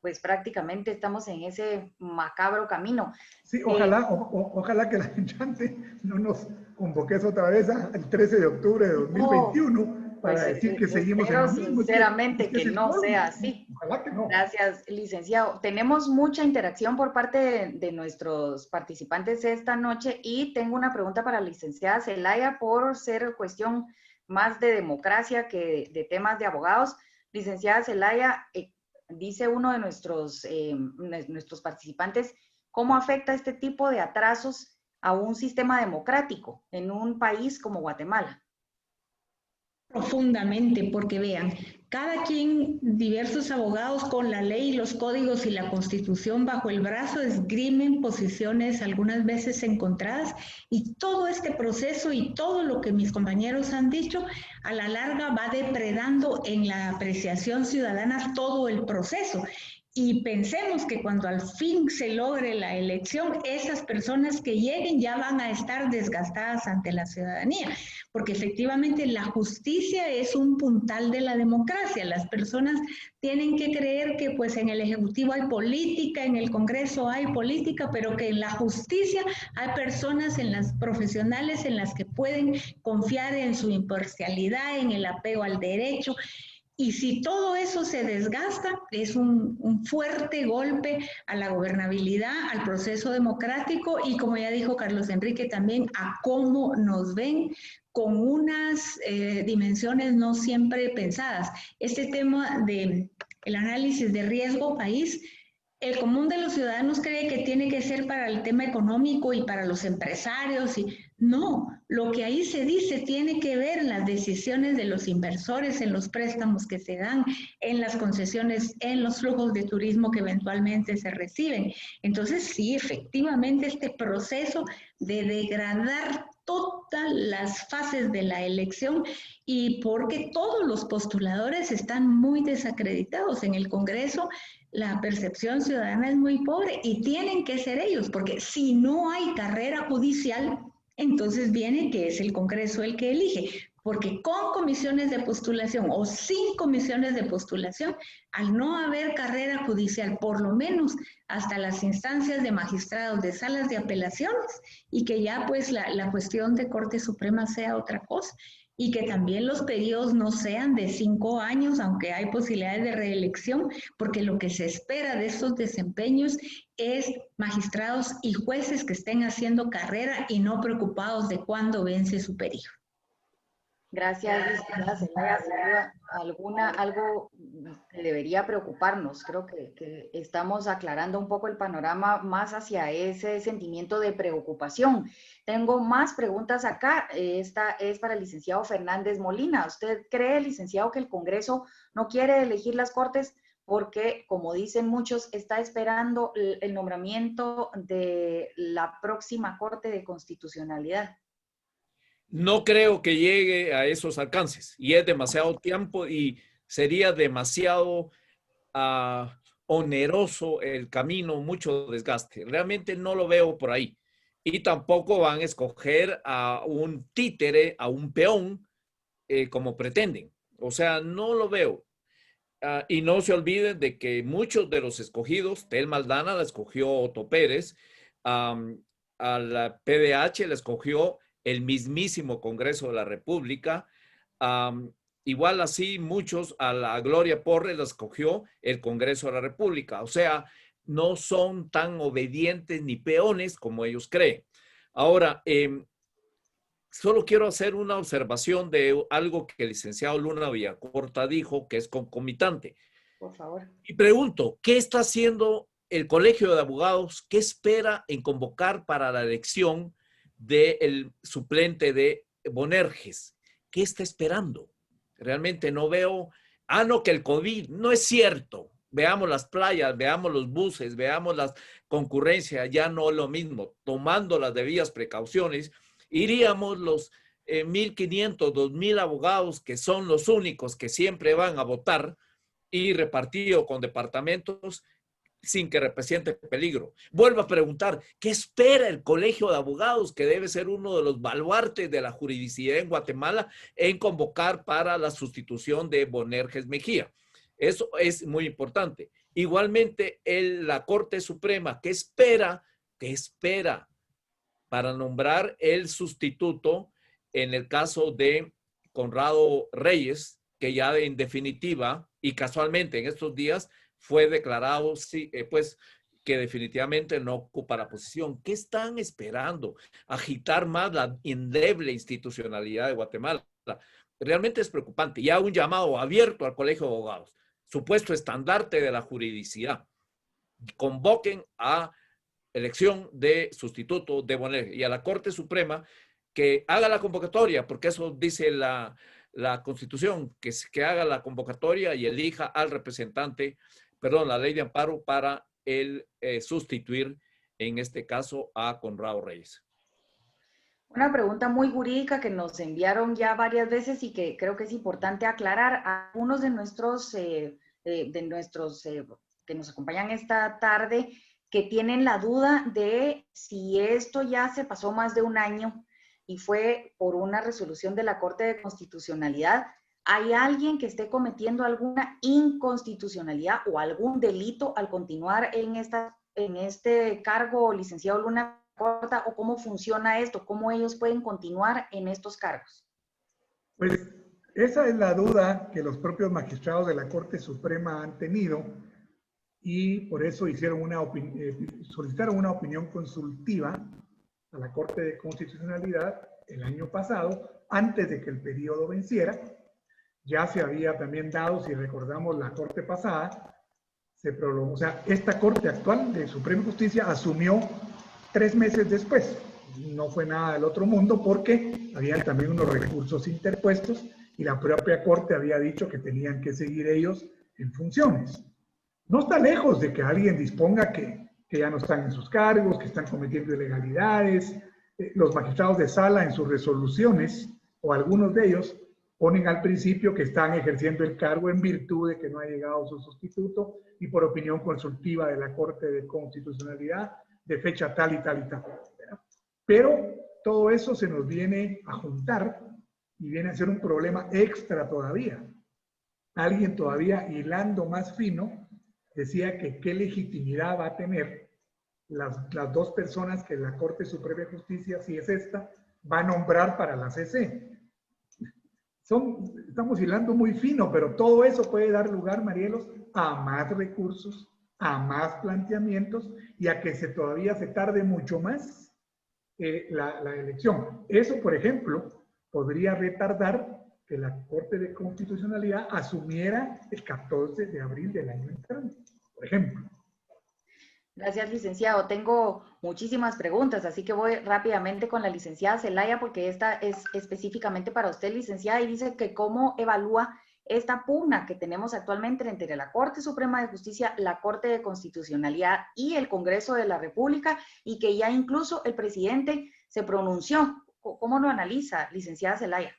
pues prácticamente estamos en ese macabro camino. Sí, ojalá que la enchante no nos convoques otra vez el 13 de octubre de 2021 para pues, decir que seguimos en lo mismo. Sinceramente que no sea así. Ojalá que no. Gracias, licenciado. Tenemos mucha interacción por parte de nuestros participantes esta noche, y tengo una pregunta para la licenciada Zelaya por ser cuestión más de democracia que de temas de abogados. Licenciada Zelaya, dice uno de nuestros participantes, ¿cómo afecta este tipo de atrasos a un sistema democrático en un país como Guatemala? Profundamente, porque vean, cada quien, diversos abogados con la ley, los códigos y la Constitución bajo el brazo, esgrimen posiciones algunas veces encontradas, y todo este proceso y todo lo que mis compañeros han dicho, a la larga va depredando en la apreciación ciudadana todo el proceso. Y pensemos que cuando al fin se logre la elección, esas personas que lleguen ya van a estar desgastadas ante la ciudadanía, porque efectivamente la justicia es un puntal de la democracia. Las personas tienen que creer que pues en el Ejecutivo hay política, en el Congreso hay política, pero que en la justicia hay personas, en las profesionales, en las que pueden confiar en su imparcialidad, en el apego al derecho. Y si todo eso se desgasta, es un fuerte golpe a la gobernabilidad, al proceso democrático, y como ya dijo Carlos Enrique también, a cómo nos ven con unas dimensiones no siempre pensadas. Este tema del análisis de riesgo país, el común de los ciudadanos cree que tiene que ser para el tema económico y para los empresarios, y no, lo que ahí se dice tiene que ver en las decisiones de los inversores, en los préstamos que se dan, en las concesiones, en los flujos de turismo que eventualmente se reciben. Entonces, sí, efectivamente, este proceso de degradar todas las fases de la elección y porque todos los postuladores están muy desacreditados. En el Congreso la percepción ciudadana es muy pobre y tienen que ser ellos, porque si no hay carrera judicial, entonces viene que es el Congreso el que elige, porque con comisiones de postulación o sin comisiones de postulación, al no haber carrera judicial, por lo menos hasta las instancias de magistrados de salas de apelaciones, y que ya pues la cuestión de Corte Suprema sea otra cosa, y que también los periodos no sean de 5 años, aunque hay posibilidades de reelección, porque lo que se espera de estos desempeños es magistrados y jueces que estén haciendo carrera y no preocupados de cuándo vence su periodo. Gracias, licenciada Zelaya. Algo que debería preocuparnos. Creo que estamos aclarando un poco el panorama más hacia ese sentimiento de preocupación. Tengo más preguntas acá. Esta es para el licenciado Fernández Molina. ¿Usted cree, licenciado, que el Congreso no quiere elegir las Cortes porque, como dicen muchos, está esperando el nombramiento de la próxima Corte de Constitucionalidad? No creo que llegue a esos alcances y es demasiado tiempo y sería demasiado oneroso el camino, mucho desgaste. Realmente no lo veo por ahí. Y tampoco van a escoger a un títere, a un peón, como pretenden. O sea, no lo veo. Y no se olviden de que muchos de los escogidos, Tel Maldana la escogió Otto Pérez, a la PDH la escogió el mismísimo Congreso de la República. Igual así, muchos a la Gloria Porres la escogió el Congreso de la República. O sea, no son tan obedientes ni peones como ellos creen. Ahora, solo quiero hacer una observación de algo que el licenciado Luna Villacorta dijo, que es concomitante. Por favor. Y pregunto, ¿qué está haciendo el Colegio de Abogados? ¿Qué espera en convocar para la elección del suplente de Bonerges? ¿Qué está esperando? Realmente no veo. No, que el COVID, no es cierto. Veamos las playas, veamos los buses, veamos la concurrencia, ya no es lo mismo. Tomando las debidas precauciones, iríamos los 1,500, 2,000 abogados que son los únicos que siempre van a votar y repartido con departamentos sin que represente peligro. Vuelvo a preguntar, ¿qué espera el Colegio de Abogados, que debe ser uno de los baluartes de la juridicidad en Guatemala, en convocar para la sustitución de Bonerges Mejía? Eso es muy importante. Igualmente, la Corte Suprema, ¿qué espera para nombrar el sustituto en el caso de Conrado Reyes, que ya en definitiva y casualmente en estos días fue declarado pues que definitivamente no ocupa la posición? ¿Qué están esperando? Agitar más la endeble institucionalidad de Guatemala. Realmente es preocupante. Ya un llamado abierto al Colegio de Abogados, supuesto estandarte de la juridicidad. Convoquen a elección de sustituto de Bonerges y a la Corte Suprema que haga la convocatoria, porque eso dice la Constitución, que haga la convocatoria y elija al representante, la ley de amparo para sustituir, en este caso, a Conrado Reyes. Una pregunta muy jurídica que nos enviaron ya varias veces y que creo que es importante aclarar. Algunos de nuestros que nos acompañan esta tarde, que tienen la duda de si esto ya se pasó más de un año y fue por una resolución de la Corte de Constitucionalidad. ¿Hay alguien que esté cometiendo alguna inconstitucionalidad o algún delito al continuar en este cargo, licenciado Luna Villacorta, o cómo funciona esto? ¿Cómo ellos pueden continuar en estos cargos? Pues esa es la duda que los propios magistrados de la Corte Suprema han tenido y por eso solicitaron una opinión consultiva a la Corte de Constitucionalidad el año pasado, antes de que el periodo venciera. Ya se había también dado, si recordamos la Corte pasada, se prolongó, o sea, esta Corte actual de Suprema Justicia asumió 3 meses después. No fue nada del otro mundo porque habían también unos recursos interpuestos y la propia Corte había dicho que tenían que seguir ellos en funciones. No está lejos de que alguien disponga que ya no están en sus cargos, que están cometiendo ilegalidades, los magistrados de sala en sus resoluciones, o algunos de ellos, ponen al principio que están ejerciendo el cargo en virtud de que no ha llegado su sustituto y por opinión consultiva de la Corte de Constitucionalidad de fecha tal y tal y tal. Pero todo eso se nos viene a juntar y viene a ser un problema extra todavía. Alguien todavía hilando más fino decía que qué legitimidad va a tener las dos personas que la Corte Suprema de Justicia, si es esta, va a nombrar para la CC. Estamos hilando muy fino, pero todo eso puede dar lugar, Marielos, a más recursos, a más planteamientos y a que todavía se tarde mucho más la elección. Eso, por ejemplo, podría retardar que la Corte de Constitucionalidad asumiera el 14 de abril del año entrante, por ejemplo. Gracias, licenciado. Tengo muchísimas preguntas, así que voy rápidamente con la licenciada Zelaya, porque esta es específicamente para usted, licenciada, y dice que cómo evalúa esta pugna que tenemos actualmente entre la Corte Suprema de Justicia, la Corte de Constitucionalidad y el Congreso de la República, y que ya incluso el presidente se pronunció. ¿Cómo lo analiza, licenciada Zelaya?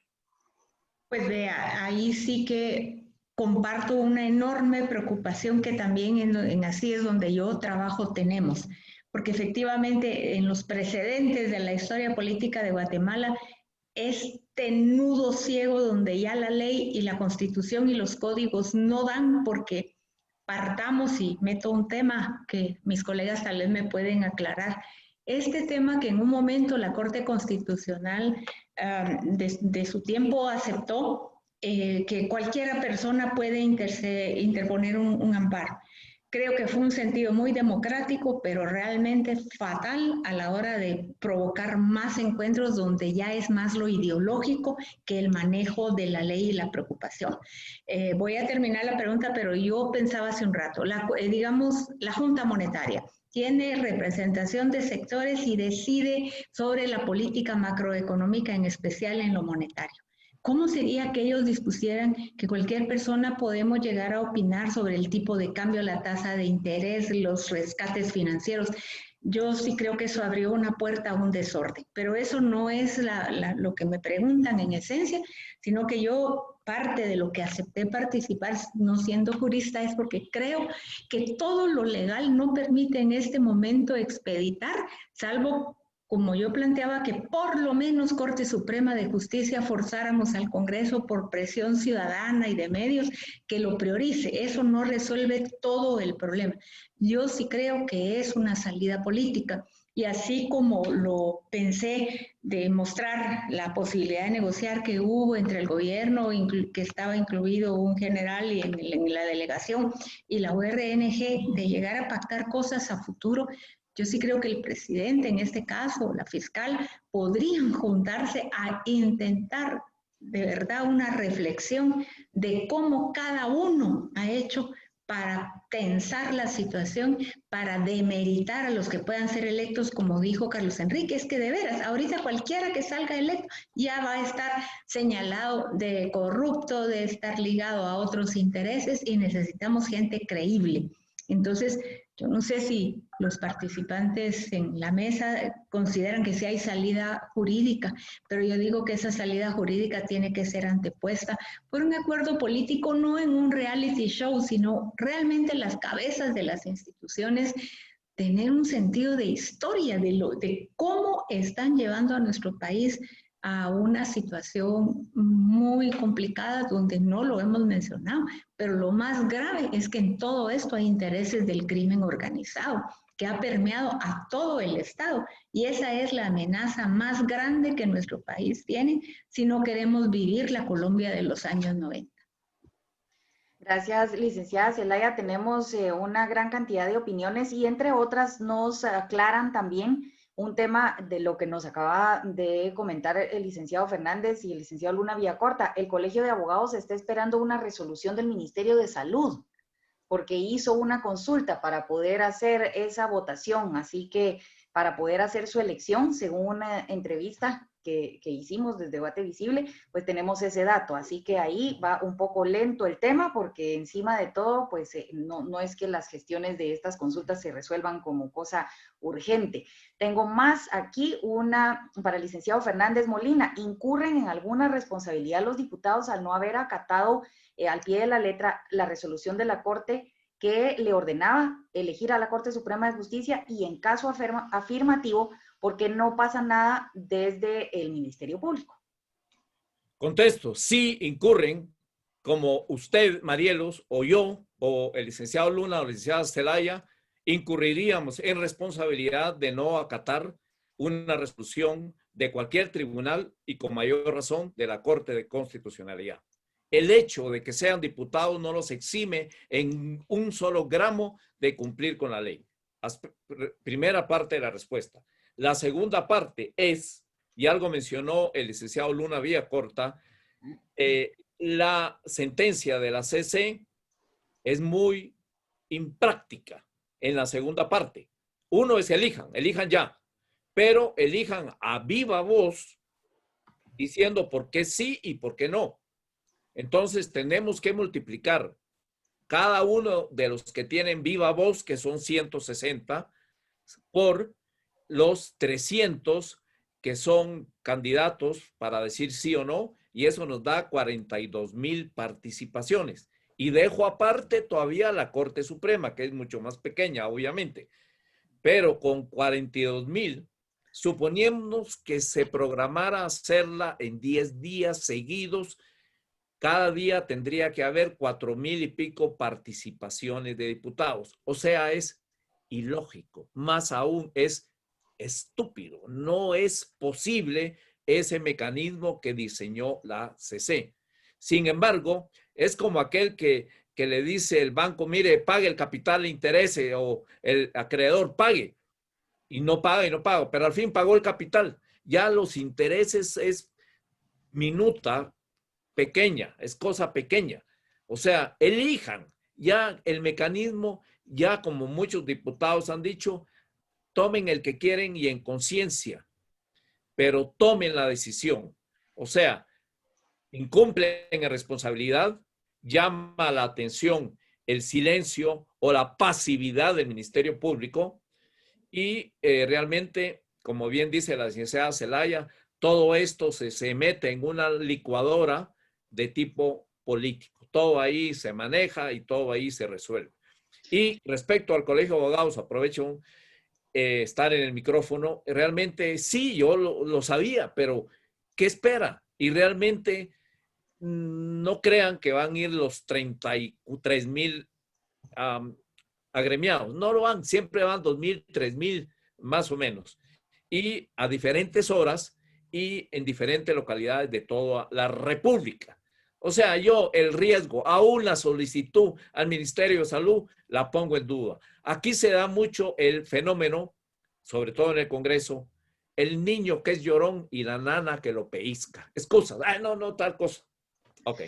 Pues vea, ahí sí que comparto una enorme preocupación que también en Así es donde yo trabajo tenemos, porque efectivamente en los precedentes de la historia política de Guatemala, este nudo ciego donde ya la ley y la Constitución y los códigos no dan, porque partamos, y meto un tema que mis colegas tal vez me pueden aclarar. Este tema que en un momento la Corte Constitucional de su tiempo aceptó que cualquier persona puede interponer un amparo. Creo que fue un sentido muy democrático, pero realmente fatal a la hora de provocar más encuentros donde ya es más lo ideológico que el manejo de la ley y la preocupación. Voy a terminar la pregunta, pero yo pensaba hace un rato, digamos, la Junta Monetaria tiene representación de sectores y decide sobre la política macroeconómica, en especial en lo monetario. ¿Cómo sería que ellos dispusieran que cualquier persona podemos llegar a opinar sobre el tipo de cambio, la tasa de interés, los rescates financieros? Yo sí creo que eso abrió una puerta a un desorden, pero eso no es lo que me preguntan en esencia, sino que yo parte de lo que acepté participar no siendo jurista es porque creo que todo lo legal no permite en este momento expeditar, salvo como yo planteaba, que por lo menos Corte Suprema de Justicia forzáramos al Congreso por presión ciudadana y de medios que lo priorice. Eso no resuelve todo el problema. Yo sí creo que es una salida política. Y así como lo pensé de mostrar la posibilidad de negociar que hubo entre el gobierno, que estaba incluido un general y en la delegación, y la URNG, de llegar a pactar cosas a futuro, yo sí creo que el presidente, en este caso, la fiscal, podrían juntarse a intentar de verdad una reflexión de cómo cada uno ha hecho para tensar la situación, para demeritar a los que puedan ser electos, como dijo Carlos Enrique. Es que de veras, ahorita cualquiera que salga electo ya va a estar señalado de corrupto, de estar ligado a otros intereses, y necesitamos gente creíble. Entonces, yo no sé si los participantes en la mesa consideran que sí hay salida jurídica, pero yo digo que esa salida jurídica tiene que ser antepuesta por un acuerdo político, no en un reality show, sino realmente las cabezas de las instituciones tener un sentido de historia, de cómo están llevando a nuestro país a una situación muy complicada donde no lo hemos mencionado, pero lo más grave es que en todo esto hay intereses del crimen organizado que ha permeado a todo el Estado, y esa es la amenaza más grande que nuestro país tiene si no queremos vivir la Colombia de los años 90. Gracias, licenciada Zelaya. Tenemos una gran cantidad de opiniones y entre otras nos aclaran también un tema de lo que nos acaba de comentar el licenciado Fernández y el licenciado Luna Villacorta. El Colegio de Abogados está esperando una resolución del Ministerio de Salud porque hizo una consulta para poder hacer esa votación. Así que para poder hacer su elección, según una entrevista que hicimos desde Debate Visible, pues tenemos ese dato. Así que ahí va un poco lento el tema, porque encima de todo, pues no es que las gestiones de estas consultas se resuelvan como cosa urgente. Tengo más aquí una para el licenciado Fernández Molina. ¿Incurren en alguna responsabilidad los diputados al no haber acatado al pie de la letra la resolución de la Corte que le ordenaba elegir a la Corte Suprema de Justicia, y en caso afirmativo, ¿por qué no pasa nada desde el Ministerio Público? Contesto, sí incurren, como usted, Marielos, o yo, o el licenciado Luna, o la licenciada Zelaya, incurriríamos en responsabilidad de no acatar una resolución de cualquier tribunal y con mayor razón de la Corte de Constitucionalidad. El hecho de que sean diputados no los exime en un solo gramo de cumplir con la ley. Primera parte de la respuesta. La segunda parte es, y algo mencionó el licenciado Luna Villacorta, la sentencia de la CC es muy impráctica en la segunda parte. Uno es elijan ya, pero elijan a viva voz diciendo por qué sí y por qué no. Entonces tenemos que multiplicar cada uno de los que tienen viva voz, que son 160, por los 300 que son candidatos para decir sí o no, y eso nos da 42,000 participaciones. Y dejo aparte todavía la Corte Suprema, que es mucho más pequeña, obviamente. Pero con 42,000, suponiendo que se programara hacerla en 10 días seguidos, cada día tendría que haber 4,000 y pico participaciones de diputados. O sea, es ilógico. Más aún, es estúpido. No es posible ese mecanismo que diseñó la CC. Sin embargo, es como aquel que le dice el banco, mire, pague el capital de interés, o el acreedor pague, y no paga, pero al fin pagó el capital. Ya los intereses es minuta pequeña, es cosa pequeña. O sea, elijan ya el mecanismo, ya como muchos diputados han dicho, tomen el que quieren y en conciencia, pero tomen la decisión. O sea, incumplen en responsabilidad, llama la atención el silencio o la pasividad del Ministerio Público, y realmente, como bien dice la licenciada Zelaya, todo esto se mete en una licuadora de tipo político. Todo ahí se maneja y todo ahí se resuelve. Y respecto al Colegio de Abogados, aprovecho estar en el micrófono. Realmente sí, yo lo sabía, pero ¿qué espera? Y realmente no crean que van a ir los 33,000 agremiados. No lo van, siempre van 2,000, 3,000 más o menos. Y a diferentes horas y en diferentes localidades de toda la República. O sea, yo el riesgo, aún la solicitud al Ministerio de Salud, la pongo en duda. Aquí se da mucho el fenómeno, sobre todo en el Congreso, el niño que es llorón y la nana que lo pellizca. Excusas, no, tal cosa. Ok.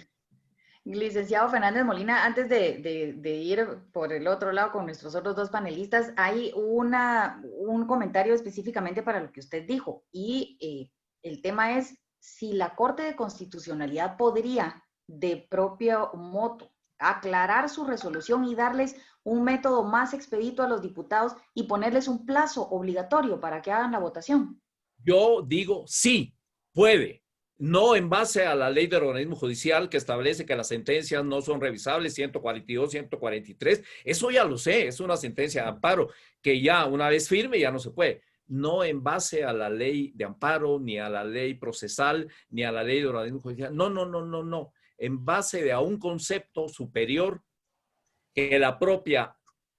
Licenciado Fernández Molina, antes de ir por el otro lado con nuestros otros dos panelistas, hay un comentario específicamente para lo que usted dijo, y el tema es si la Corte de Constitucionalidad podría de propio motu aclarar su resolución y darles un método más expedito a los diputados y ponerles un plazo obligatorio para que hagan la votación. Yo digo sí, puede. No en base a la ley del organismo judicial que establece que las sentencias no son revisables, 142, 143. Eso ya lo sé, es una sentencia de amparo que ya una vez firme ya no se puede. No en base a la ley de amparo, ni a la ley procesal, ni a la ley del organismo judicial. No. En base a un concepto superior que la propia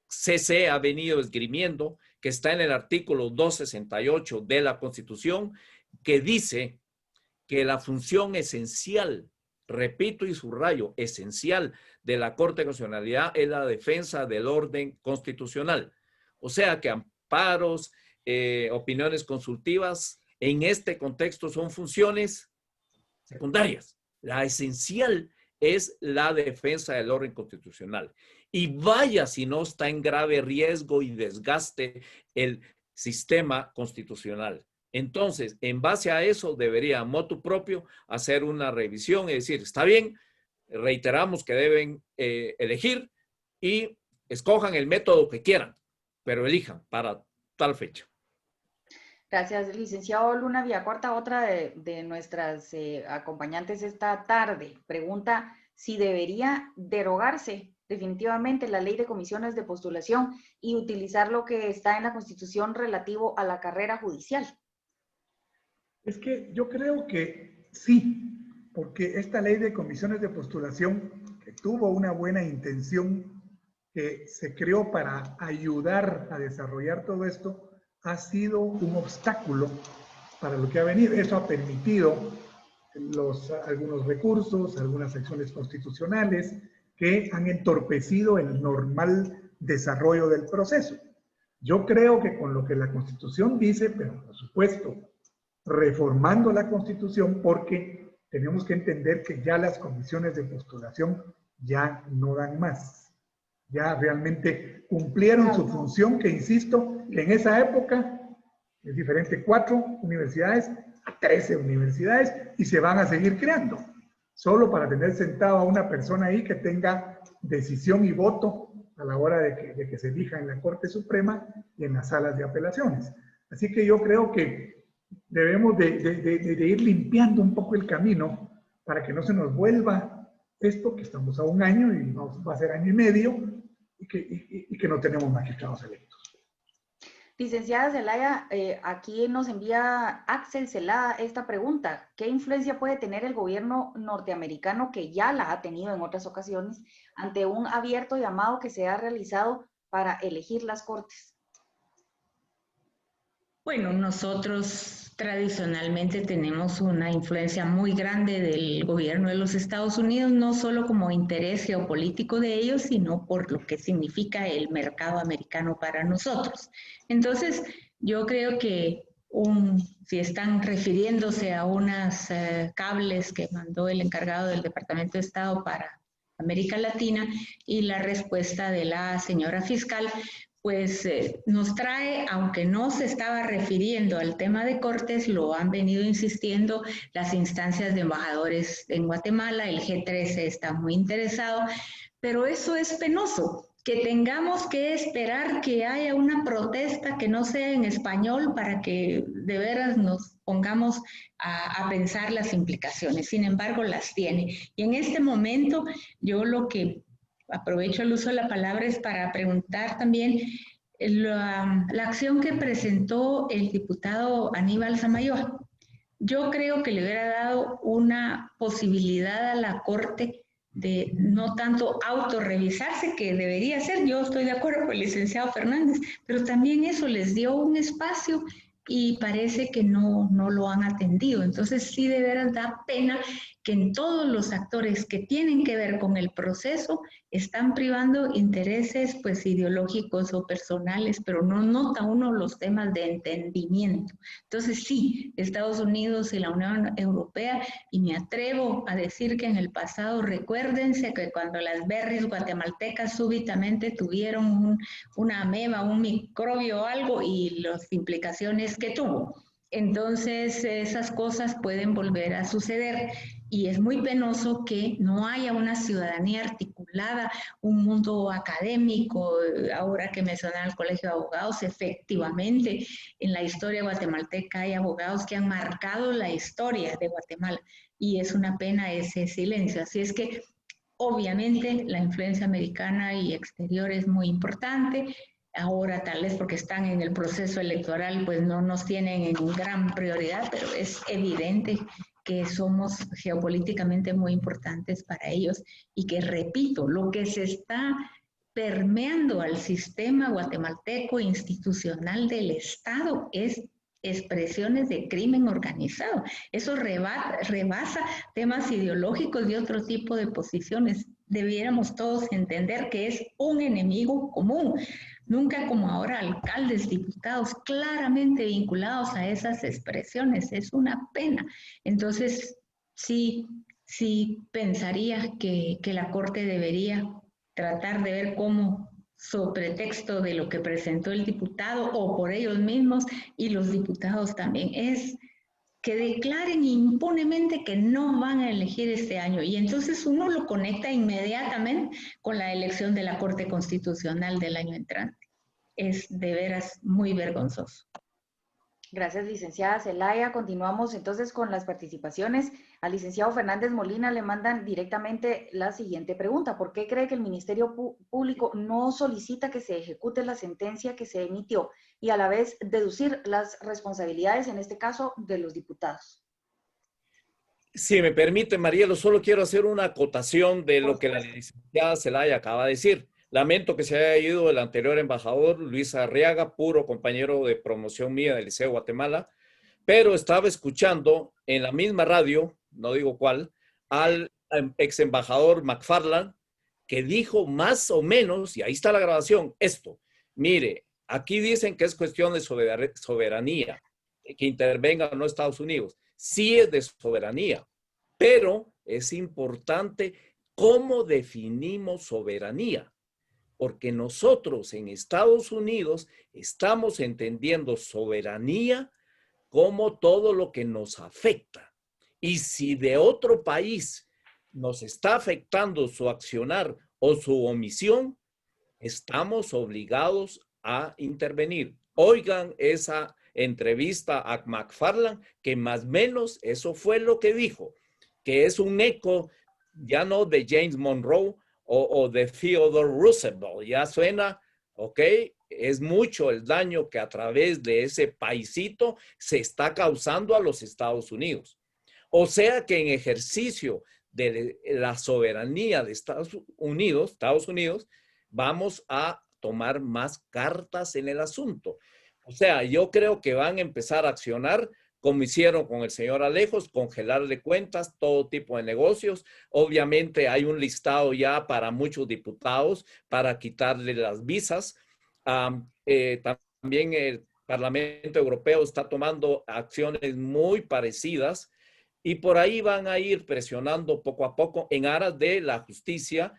CC ha venido esgrimiendo, que está en el artículo 268 de la Constitución, que dice que la función esencial, repito y subrayo, esencial de la Corte de Constitucionalidad es la defensa del orden constitucional. O sea que amparos, opiniones consultivas, en este contexto son funciones secundarias. La esencial es la defensa del orden constitucional. Y vaya si no está en grave riesgo y desgaste el sistema constitucional. Entonces, en base a eso, debería motu propio hacer una revisión y decir, está bien, reiteramos que deben elegir y escojan el método que quieran, pero elijan para tal fecha. Gracias, licenciado Luna Villacorta. Otra de nuestras acompañantes esta tarde pregunta si debería derogarse definitivamente la ley de comisiones de postulación y utilizar lo que está en la Constitución relativo a la carrera judicial. Es que yo creo que sí, porque esta ley de comisiones de postulación, que tuvo una buena intención, que se creó para ayudar a desarrollar todo esto, ha sido un obstáculo para lo que ha venido. Eso ha permitido algunos recursos, algunas acciones constitucionales que han entorpecido el normal desarrollo del proceso. Yo creo que con lo que la Constitución dice, pero por supuesto, reformando la Constitución, porque tenemos que entender que ya las comisiones de postulación ya no dan más. Ya realmente cumplieron su función, que insisto, que en esa época es diferente, 4 universidades a 13 universidades, y se van a seguir creando, solo para tener sentado a una persona ahí que tenga decisión y voto a la hora de que se elija en la Corte Suprema y en las salas de apelaciones. Así que yo creo que debemos de ir limpiando un poco el camino para que no se nos vuelva esto, que estamos a 1 año y va a ser 1 año y medio, y que no tenemos magistrados electos. Licenciada Zelaya, aquí nos envía Axel Celada esta pregunta. ¿Qué influencia puede tener el gobierno norteamericano, que ya la ha tenido en otras ocasiones, ante un abierto llamado que se ha realizado para elegir las cortes? Bueno, nosotros tradicionalmente tenemos una influencia muy grande del gobierno de los Estados Unidos, no solo como interés geopolítico de ellos, sino por lo que significa el mercado americano para nosotros. Entonces, yo creo que si están refiriéndose a unos cables que mandó el encargado del Departamento de Estado para América Latina y la respuesta de la señora fiscal, pues nos trae, aunque no se estaba refiriendo al tema de cortes, lo han venido insistiendo las instancias de embajadores en Guatemala, el G13 está muy interesado, pero eso es penoso, que tengamos que esperar que haya una protesta que no sea en español para que de veras nos pongamos a pensar las implicaciones. Sin embargo, las tiene. Y en este momento, yo lo que aprovecho el uso de la palabra es para preguntar también la acción que presentó el diputado Aníbal Samayoa. Yo creo que le hubiera dado una posibilidad a la Corte de no tanto autorrevisarse, que debería ser, yo estoy de acuerdo con el licenciado Fernández, pero también eso les dio un espacio y parece que no lo han atendido. Entonces sí, de veras da pena que en todos los actores que tienen que ver con el proceso están privando intereses pues ideológicos o personales, pero no nota uno los temas de entendimiento. Entonces sí, Estados Unidos y la Unión Europea, y me atrevo a decir que en el pasado, recuérdense que cuando las berries guatemaltecas súbitamente tuvieron una ameba, un microbio o algo, y las implicaciones que tuvo. Entonces, esas cosas pueden volver a suceder y es muy penoso que no haya una ciudadanía articulada, un mundo académico. Ahora que mencionaba el Colegio de Abogados, efectivamente, en la historia guatemalteca hay abogados que han marcado la historia de Guatemala y es una pena ese silencio. Así es que, obviamente, la influencia americana y exterior es muy importante. Ahora tal vez porque están en el proceso electoral, pues no nos tienen en gran prioridad, pero es evidente que somos geopolíticamente muy importantes para ellos y que, repito, lo que se está permeando al sistema guatemalteco institucional del Estado es expresiones de crimen organizado. Eso rebasa temas ideológicos y otro tipo de posiciones. Debiéramos todos entender que es un enemigo común. Nunca como ahora alcaldes, diputados claramente vinculados a esas expresiones. Es una pena. Entonces, sí pensaría que la Corte debería tratar de ver cómo sobre texto de lo que presentó el diputado o por ellos mismos y los diputados también, es que declaren impunemente que no van a elegir este año. Y entonces uno lo conecta inmediatamente con la elección de la Corte Constitucional del año entrante. Es de veras muy vergonzoso. Gracias, licenciada Zelaya. Continuamos entonces con las participaciones. Al licenciado Fernández Molina le mandan directamente la siguiente pregunta. ¿Por qué cree que el Ministerio Público no solicita que se ejecute la sentencia que se emitió y a la vez deducir las responsabilidades, en este caso, de los diputados? Si me permite, Marielo, solo quiero hacer una acotación de lo que la licenciada Zelaya acaba de decir. Lamento que se haya ido el anterior embajador, Luis Arriaga, puro compañero de promoción mía del Liceo de Guatemala, pero estaba escuchando en la misma radio, no digo cuál, al ex embajador McFarland, que dijo más o menos, y ahí está la grabación, esto: mire, aquí dicen que es cuestión de soberanía, que intervenga no Estados Unidos. Sí es de soberanía, pero es importante cómo definimos soberanía. Porque nosotros en Estados Unidos estamos entendiendo soberanía como todo lo que nos afecta. Y si de otro país nos está afectando su accionar o su omisión, estamos obligados a intervenir. Oigan esa entrevista a McFarland, que más o menos eso fue lo que dijo, que es un eco ya no de James Monroe, o de Theodore Roosevelt. Ya suena, ¿ok? Es mucho el daño que a través de ese paisito se está causando a los Estados Unidos. O sea que en ejercicio de la soberanía de Estados Unidos, vamos a tomar más cartas en el asunto. O sea, yo creo que van a empezar a accionar como hicieron con el señor Alejos, congelarle cuentas, todo tipo de negocios. Obviamente hay un listado ya para muchos diputados para quitarle las visas. También el Parlamento Europeo está tomando acciones muy parecidas y por ahí van a ir presionando poco a poco en aras de la justicia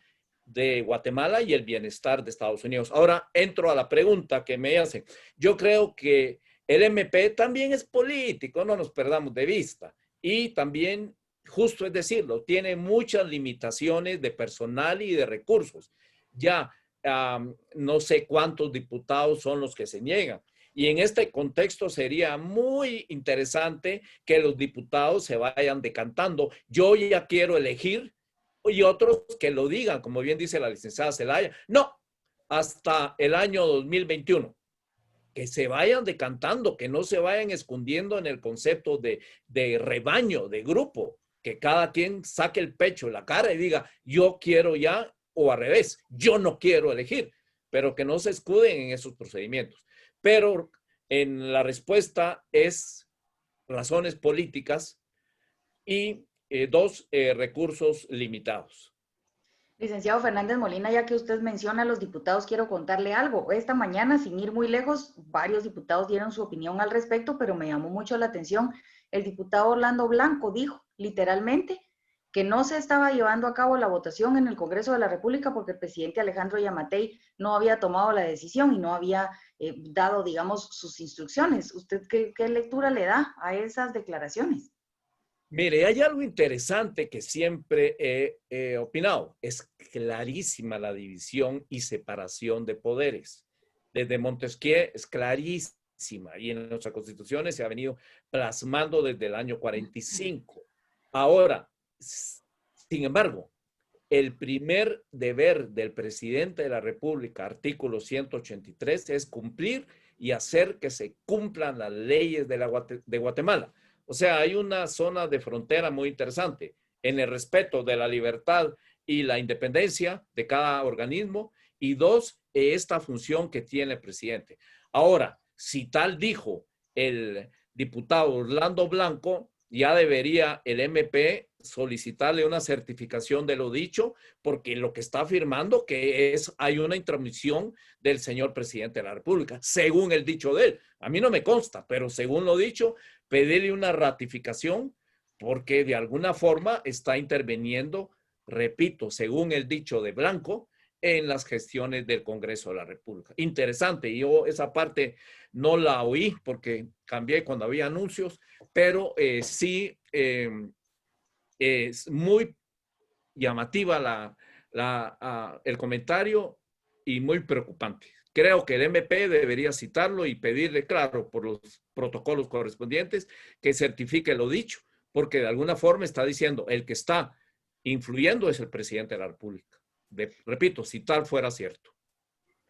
de Guatemala y el bienestar de Estados Unidos. Ahora entro a la pregunta que me hacen. Yo creo que el MP también es político, no nos perdamos de vista. Y también, justo es decirlo, tiene muchas limitaciones de personal y de recursos. Ya no sé cuántos diputados son los que se niegan. Y en este contexto sería muy interesante que los diputados se vayan decantando. Yo ya quiero elegir, y otros que lo digan, como bien dice la licenciada Zelaya. No, hasta el año 2021. Que se vayan decantando, que no se vayan escondiendo en el concepto de rebaño, de grupo, que cada quien saque el pecho, la cara y diga, yo quiero ya, o al revés, yo no quiero elegir, pero que no se escuden en esos procedimientos. Pero en la respuesta es razones políticas y dos recursos limitados. Licenciado Fernández Molina, ya que usted menciona a los diputados, quiero contarle algo. Esta mañana, sin ir muy lejos, varios diputados dieron su opinión al respecto, pero me llamó mucho la atención. El diputado Orlando Blanco dijo, literalmente, que no se estaba llevando a cabo la votación en el Congreso de la República porque el presidente Alejandro Yamatei no había tomado la decisión y no había dado, digamos, sus instrucciones. ¿Usted qué lectura le da a esas declaraciones? Mire, hay algo interesante que siempre he opinado. Es clarísima la división y separación de poderes. Desde Montesquieu es clarísima y en nuestras constituciones se ha venido plasmando desde el año 45. Ahora, sin embargo, el primer deber del presidente de la República, artículo 183, es cumplir y hacer que se cumplan las leyes de Guatemala. O sea, hay una zona de frontera muy interesante en el respeto de la libertad y la independencia de cada organismo y dos, esta función que tiene el presidente. Ahora, si tal dijo el diputado Orlando Blanco, ya debería el MP solicitarle una certificación de lo dicho, porque lo que está afirmando que hay una intromisión del señor presidente de la República, según el dicho de él. A mí no me consta, pero según lo dicho, pedirle una ratificación porque de alguna forma está interviniendo, repito, según el dicho de Blanco, en las gestiones del Congreso de la República. Interesante, yo esa parte no la oí porque cambié cuando había anuncios, pero sí es muy llamativa el comentario y muy preocupante. Creo que el MP debería citarlo y pedirle, claro, por los protocolos correspondientes, que certifique lo dicho, porque de alguna forma está diciendo, el que está influyendo es el presidente de la República. Repito, si tal fuera cierto.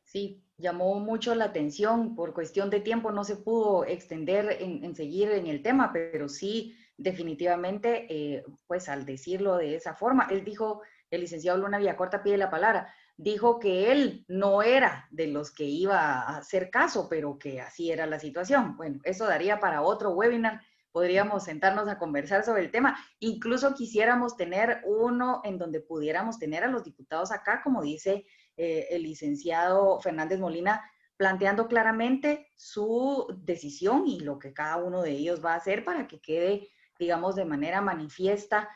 Sí, llamó mucho la atención. Por cuestión de tiempo no se pudo extender en seguir en el tema, pero sí, definitivamente, pues al decirlo de esa forma, él dijo, el licenciado Luna Villacorta pide la palabra, dijo que él no era de los que iba a hacer caso, pero que así era la situación. Bueno, eso daría para otro webinar. Podríamos sentarnos a conversar sobre el tema. Incluso quisiéramos tener uno en donde pudiéramos tener a los diputados acá, como dice el licenciado Fernández Molina, planteando claramente su decisión y lo que cada uno de ellos va a hacer para que quede, digamos, de manera manifiesta,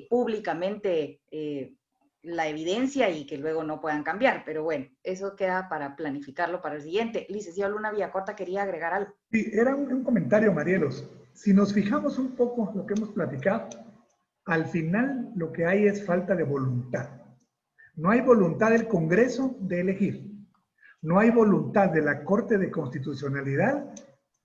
públicamente, la evidencia y que luego no puedan cambiar. Pero bueno, eso queda para planificarlo para el siguiente. Licenciado Luna Villacorta, quería agregar algo. Sí, era un comentario, Marielos. Si nos fijamos un poco en lo que hemos platicado, al final lo que hay es falta de voluntad. No hay voluntad del Congreso de elegir. No hay voluntad de la Corte de Constitucionalidad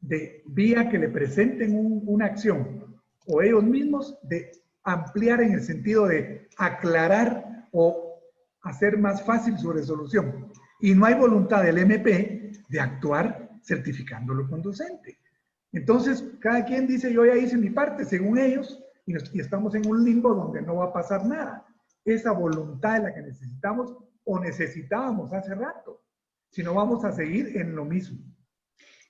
de vía que le presenten una acción o ellos mismos de ampliar en el sentido de aclarar o hacer más fácil su resolución. Y no hay voluntad del MP de actuar certificándolo conducente. Entonces, cada quien dice, yo ya hice mi parte, según ellos, y estamos en un limbo donde no va a pasar nada. Esa voluntad es la que necesitamos o necesitábamos hace rato. Si no, vamos a seguir en lo mismo.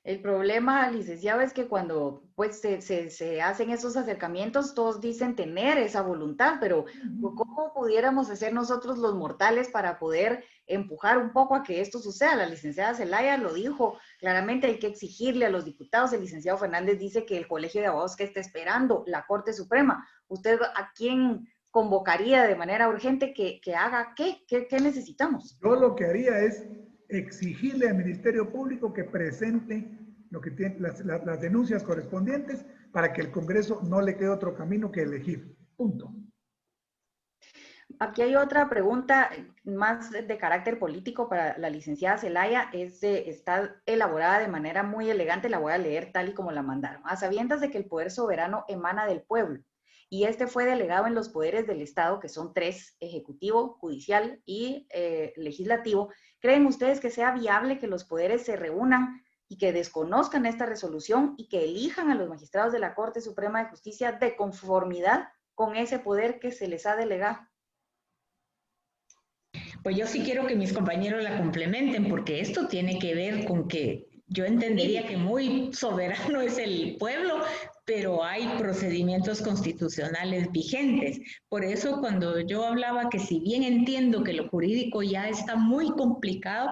El problema, licenciado, es que cuando pues, se hacen esos acercamientos, todos dicen tener esa voluntad, pero ¿cómo pudiéramos hacer nosotros los mortales para poder empujar un poco a que esto suceda? La licenciada Zelaya lo dijo, claramente hay que exigirle a los diputados. El licenciado Fernández dice que el Colegio de Abogados que está esperando la Corte Suprema. ¿Usted a quién convocaría de manera urgente que haga qué? ¿Qué necesitamos? Yo lo que haría es exigirle al Ministerio Público que presente lo que tiene, las denuncias correspondientes para que el Congreso no le quede otro camino que elegir. Punto. Aquí hay otra pregunta más de carácter político para la licenciada Zelaya. Está elaborada de manera muy elegante, la voy a leer tal y como la mandaron. A sabiendas de que el poder soberano emana del pueblo y este fue delegado en los poderes del Estado, que son 3, ejecutivo, judicial y legislativo, ¿creen ustedes que sea viable que los poderes se reúnan y que desconozcan esta resolución y que elijan a los magistrados de la Corte Suprema de Justicia de conformidad con ese poder que se les ha delegado? Pues yo sí quiero que mis compañeros la complementen, porque esto tiene que ver con que yo entendería que muy soberano es el pueblo, pero hay procedimientos constitucionales vigentes. Por eso cuando yo hablaba que si bien entiendo que lo jurídico ya está muy complicado,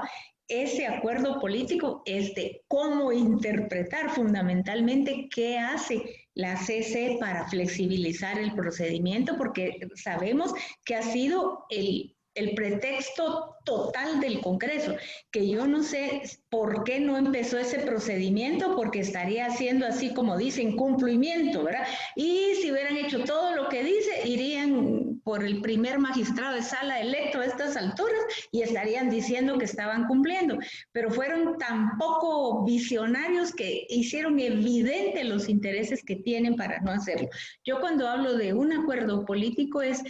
ese acuerdo político es de cómo interpretar fundamentalmente qué hace la CC para flexibilizar el procedimiento, porque sabemos que ha sido el pretexto total del Congreso, que yo no sé por qué no empezó ese procedimiento, porque estaría haciendo así como dicen, cumplimiento, ¿verdad? Y si hubieran hecho todo lo que dice, irían por el primer magistrado de sala electo a estas alturas y estarían diciendo que estaban cumpliendo, pero fueron tan poco visionarios que hicieron evidente los intereses que tienen para no hacerlo. Yo cuando hablo de un acuerdo político es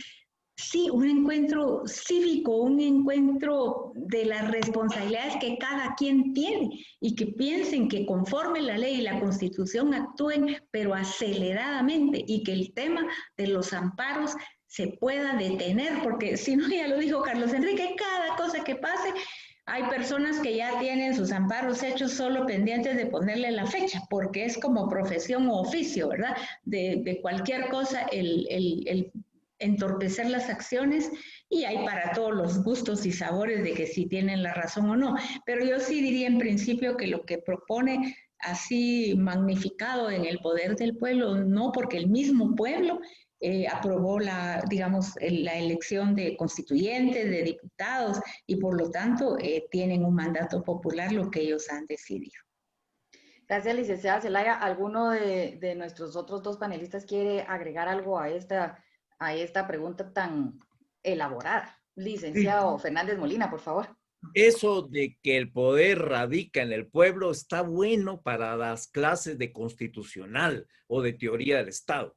sí, un encuentro cívico, un encuentro de las responsabilidades que cada quien tiene y que piensen que conforme la ley y la Constitución actúen, pero aceleradamente, y que el tema de los amparos se pueda detener, porque si no, ya lo dijo Carlos Enrique, cada cosa que pase, hay personas que ya tienen sus amparos hechos solo pendientes de ponerle la fecha, porque es como profesión o oficio, ¿verdad? De cualquier cosa, el entorpecer las acciones, y hay para todos los gustos y sabores de que si tienen la razón o no. Pero yo sí diría en principio que lo que propone así magnificado en el poder del pueblo, no, porque el mismo pueblo aprobó digamos, la elección de constituyentes, de diputados, y por lo tanto tienen un mandato popular, lo que ellos han decidido. Gracias, licenciada Zelaya. ¿Alguno de nuestros otros dos panelistas quiere agregar algo a esta pregunta tan elaborada? Licenciado Fernández Molina, por favor. Eso de que el poder radica en el pueblo está bueno para las clases de constitucional o de teoría del Estado.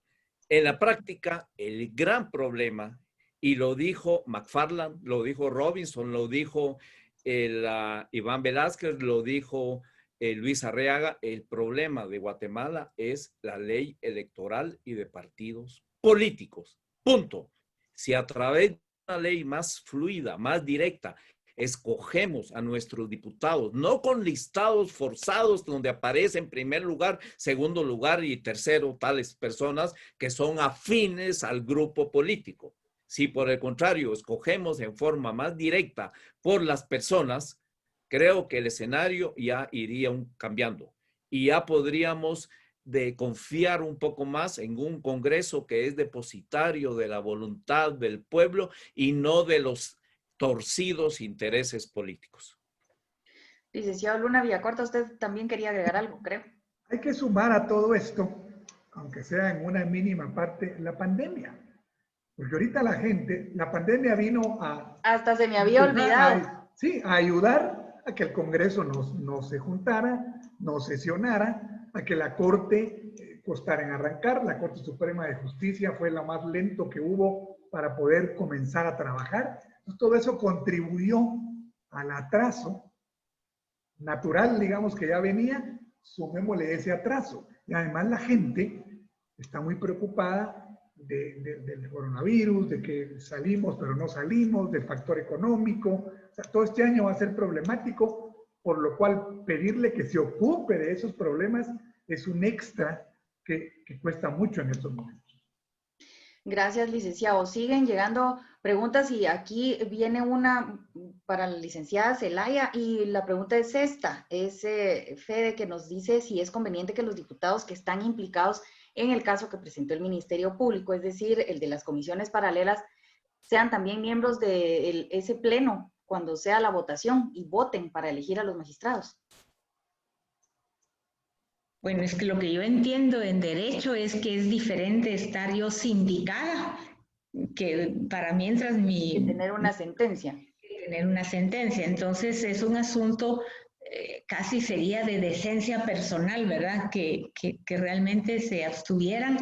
En la práctica, el gran problema, y lo dijo McFarland, lo dijo Robinson, lo dijo Iván Velázquez, lo dijo Luis Arriaga, el problema de Guatemala es la ley electoral y de partidos políticos. Punto. Si a través de una ley más fluida, más directa, escogemos a nuestros diputados, no con listados forzados donde aparece en primer lugar, segundo lugar y tercero tales personas que son afines al grupo político. Si por el contrario escogemos en forma más directa por las personas, creo que el escenario ya iría cambiando y ya podríamos confiar un poco más en un Congreso que es depositario de la voluntad del pueblo y no de los torcidos intereses políticos. Licenciado Luna Villacorta, usted también quería agregar algo, creo. Hay que sumar a todo esto, aunque sea en una mínima parte, la pandemia. Porque ahorita la pandemia vino a... Hasta se me había olvidado. Sí, a ayudar a que el Congreso no se juntara, no sesionara, a que la Corte costara en arrancar. La Corte Suprema de Justicia fue la más lento que hubo para poder comenzar a trabajar. Todo eso contribuyó al atraso natural, digamos, que ya venía, sumémosle ese atraso. Y además la gente está muy preocupada del coronavirus, de que salimos pero no salimos, del factor económico. O sea, todo este año va a ser problemático, por lo cual pedirle que se ocupe de esos problemas es un extra que cuesta mucho en estos momentos. Gracias, licenciado. Siguen llegando preguntas y aquí viene una para la licenciada Zelaya y la pregunta es esta. Es Fede que nos dice si es conveniente que los diputados que están implicados en el caso que presentó el Ministerio Público, es decir, el de las comisiones paralelas, sean también miembros de ese pleno cuando sea la votación y voten para elegir a los magistrados. Bueno, es que lo que yo entiendo en derecho es que es diferente estar yo sindicada, que para mientras Que tener una sentencia. Tener una sentencia. Entonces es un asunto casi sería de decencia personal, ¿verdad? Que realmente se abstuvieran,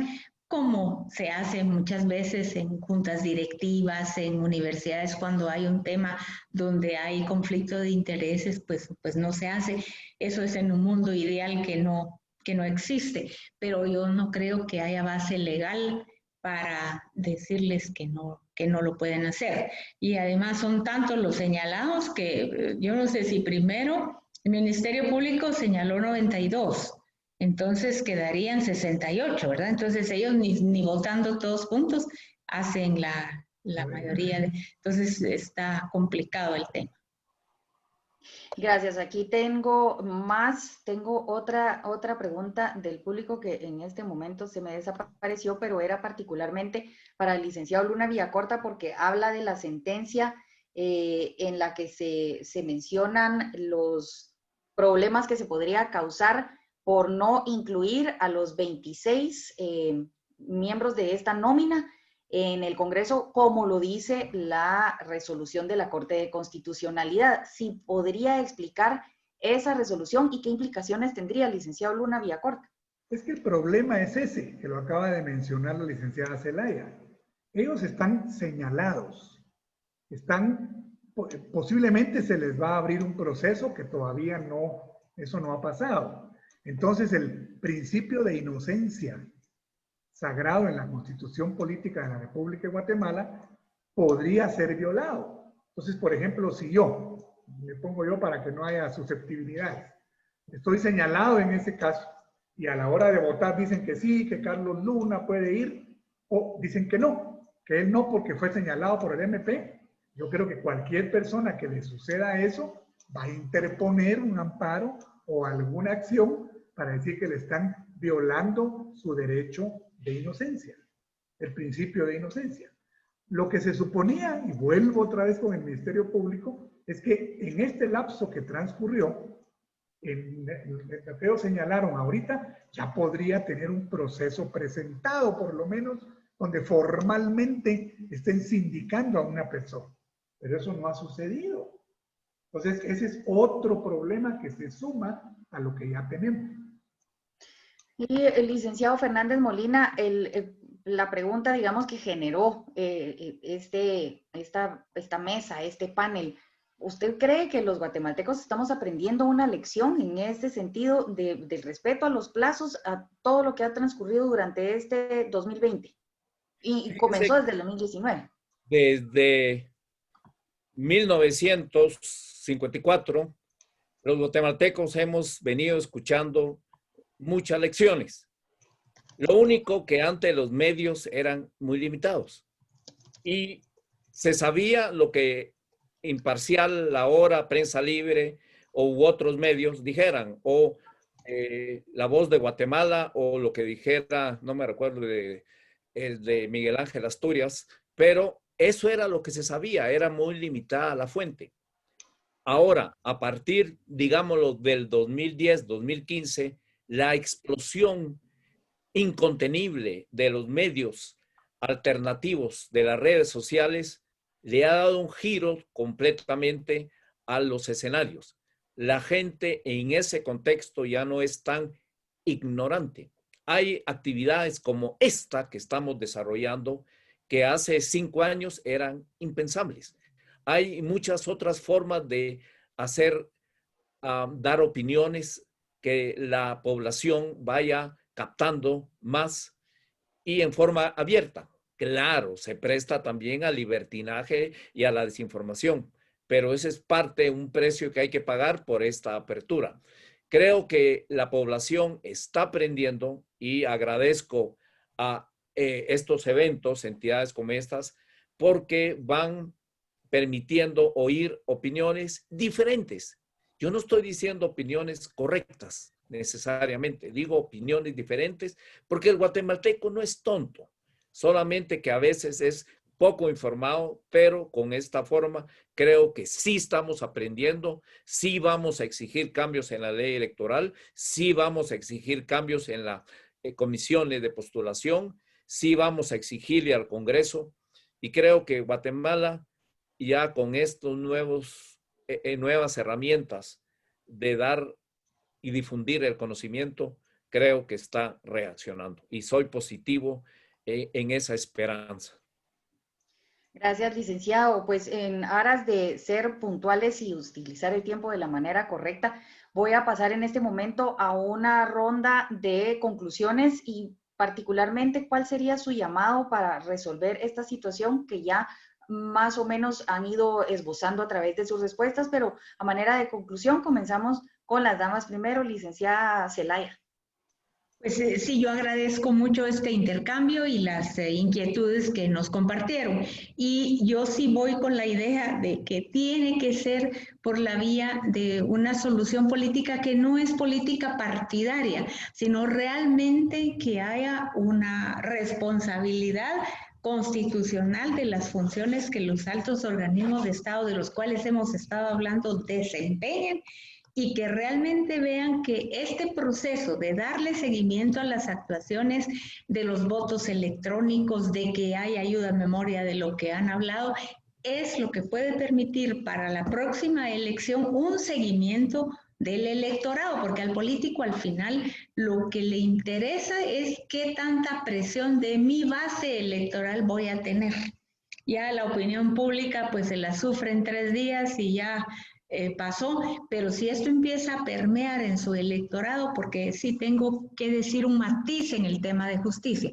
como se hace muchas veces en juntas directivas, en universidades, cuando hay un tema donde hay conflicto de intereses, pues no se hace. Eso es en un mundo ideal que no existe, pero yo no creo que haya base legal para decirles que no lo pueden hacer. Y además son tantos los señalados que yo no sé si primero el Ministerio Público señaló 92, entonces quedarían 68, ¿verdad? Entonces ellos ni votando todos juntos hacen la mayoría. Entonces está complicado el tema. Gracias. Aquí tengo otra pregunta del público que en este momento se me desapareció, pero era particularmente para el licenciado Luna Villacorta porque habla de la sentencia en la que se mencionan los problemas que se podría causar por no incluir a los 26 miembros de esta nómina en el Congreso, como lo dice la resolución de la Corte de Constitucionalidad. Si podría explicar esa resolución y qué implicaciones tendría el licenciado Luna Villacorta. Es que el problema es ese, que lo acaba de mencionar la licenciada Zelaya. Ellos están señalados, posiblemente se les va a abrir un proceso que todavía eso no ha pasado. Entonces el principio de inocencia sagrado en la Constitución Política de la República de Guatemala podría ser violado. Entonces, por ejemplo, si me pongo yo para que no haya susceptibilidades, estoy señalado en ese caso y a la hora de votar dicen que sí, que Carlos Luna puede ir, o dicen que él no porque fue señalado por el MP, yo creo que cualquier persona que le suceda eso va a interponer un amparo o alguna acción para decir que le están violando su derecho de inocencia. el principio de inocencia. Lo que se suponía, y vuelvo otra vez con el Ministerio Público, es que en este lapso que transcurrió, lo que señalaron ahorita, ya podría tener un proceso presentado, por lo menos, donde formalmente estén sindicando a una persona. Pero eso no ha sucedido. Entonces, ese es otro problema que se suma a lo que ya tenemos. Y el licenciado Fernández Molina, la pregunta, digamos, que generó esta mesa, este panel, ¿usted cree que los guatemaltecos estamos aprendiendo una lección en este sentido del respeto a los plazos, a todo lo que ha transcurrido durante este 2020? Y comenzó desde el 2019. Desde 1954, los guatemaltecos hemos venido escuchando muchas lecciones. Lo único que antes los medios eran muy limitados y se sabía lo que Imparcial, La Hora, Prensa Libre u otros medios dijeran, o La Voz de Guatemala, o lo que dijera, no me recuerdo, el de Miguel Ángel Asturias, pero eso era lo que se sabía, era muy limitada la fuente. Ahora, a partir, digámoslo, del 2010, 2015, la explosión incontenible de los medios alternativos de las redes sociales le ha dado un giro completamente a los escenarios. La gente en ese contexto ya no es tan ignorante. Hay actividades como esta que estamos desarrollando que hace 5 años eran impensables. Hay muchas otras formas de hacer, dar opiniones que la población vaya captando más y en forma abierta. Claro, se presta también al libertinaje y a la desinformación, pero ese es parte, un precio que hay que pagar por esta apertura. Creo que la población está aprendiendo y agradezco a estos eventos, entidades como estas, porque van permitiendo oír opiniones diferentes. Yo no estoy diciendo opiniones correctas necesariamente, digo opiniones diferentes, porque el guatemalteco no es tonto, solamente que a veces es poco informado, pero con esta forma creo que sí estamos aprendiendo, sí vamos a exigir cambios en la ley electoral, sí vamos a exigir cambios en las comisiones de postulación, sí vamos a exigirle al Congreso, y creo que Guatemala ya con estos nuevas herramientas de dar y difundir el conocimiento, creo que está reaccionando y soy positivo en esa esperanza. Gracias, licenciado. Pues en aras de ser puntuales y utilizar el tiempo de la manera correcta, voy a pasar en este momento a una ronda de conclusiones y particularmente cuál sería su llamado para resolver esta situación que ya más o menos han ido esbozando a través de sus respuestas, pero a manera de conclusión comenzamos con las damas primero, licenciada Zelaya. Pues sí, yo agradezco mucho este intercambio y las inquietudes que nos compartieron. Y yo sí voy con la idea de que tiene que ser por la vía de una solución política que no es política partidaria, sino realmente que haya una responsabilidad constitucional de las funciones que los altos organismos de Estado, de los cuales hemos estado hablando, desempeñen, y que realmente vean que este proceso de darle seguimiento a las actuaciones de los votos electrónicos, de que hay ayuda a memoria de lo que han hablado, es lo que puede permitir para la próxima elección un seguimiento del electorado, porque al político al final lo que le interesa es qué tanta presión de mi base electoral voy a tener. Ya la opinión pública pues se la sufre en 3 días y ya pasó, pero si esto empieza a permear en su electorado, porque sí tengo que decir un matiz en el tema de justicia,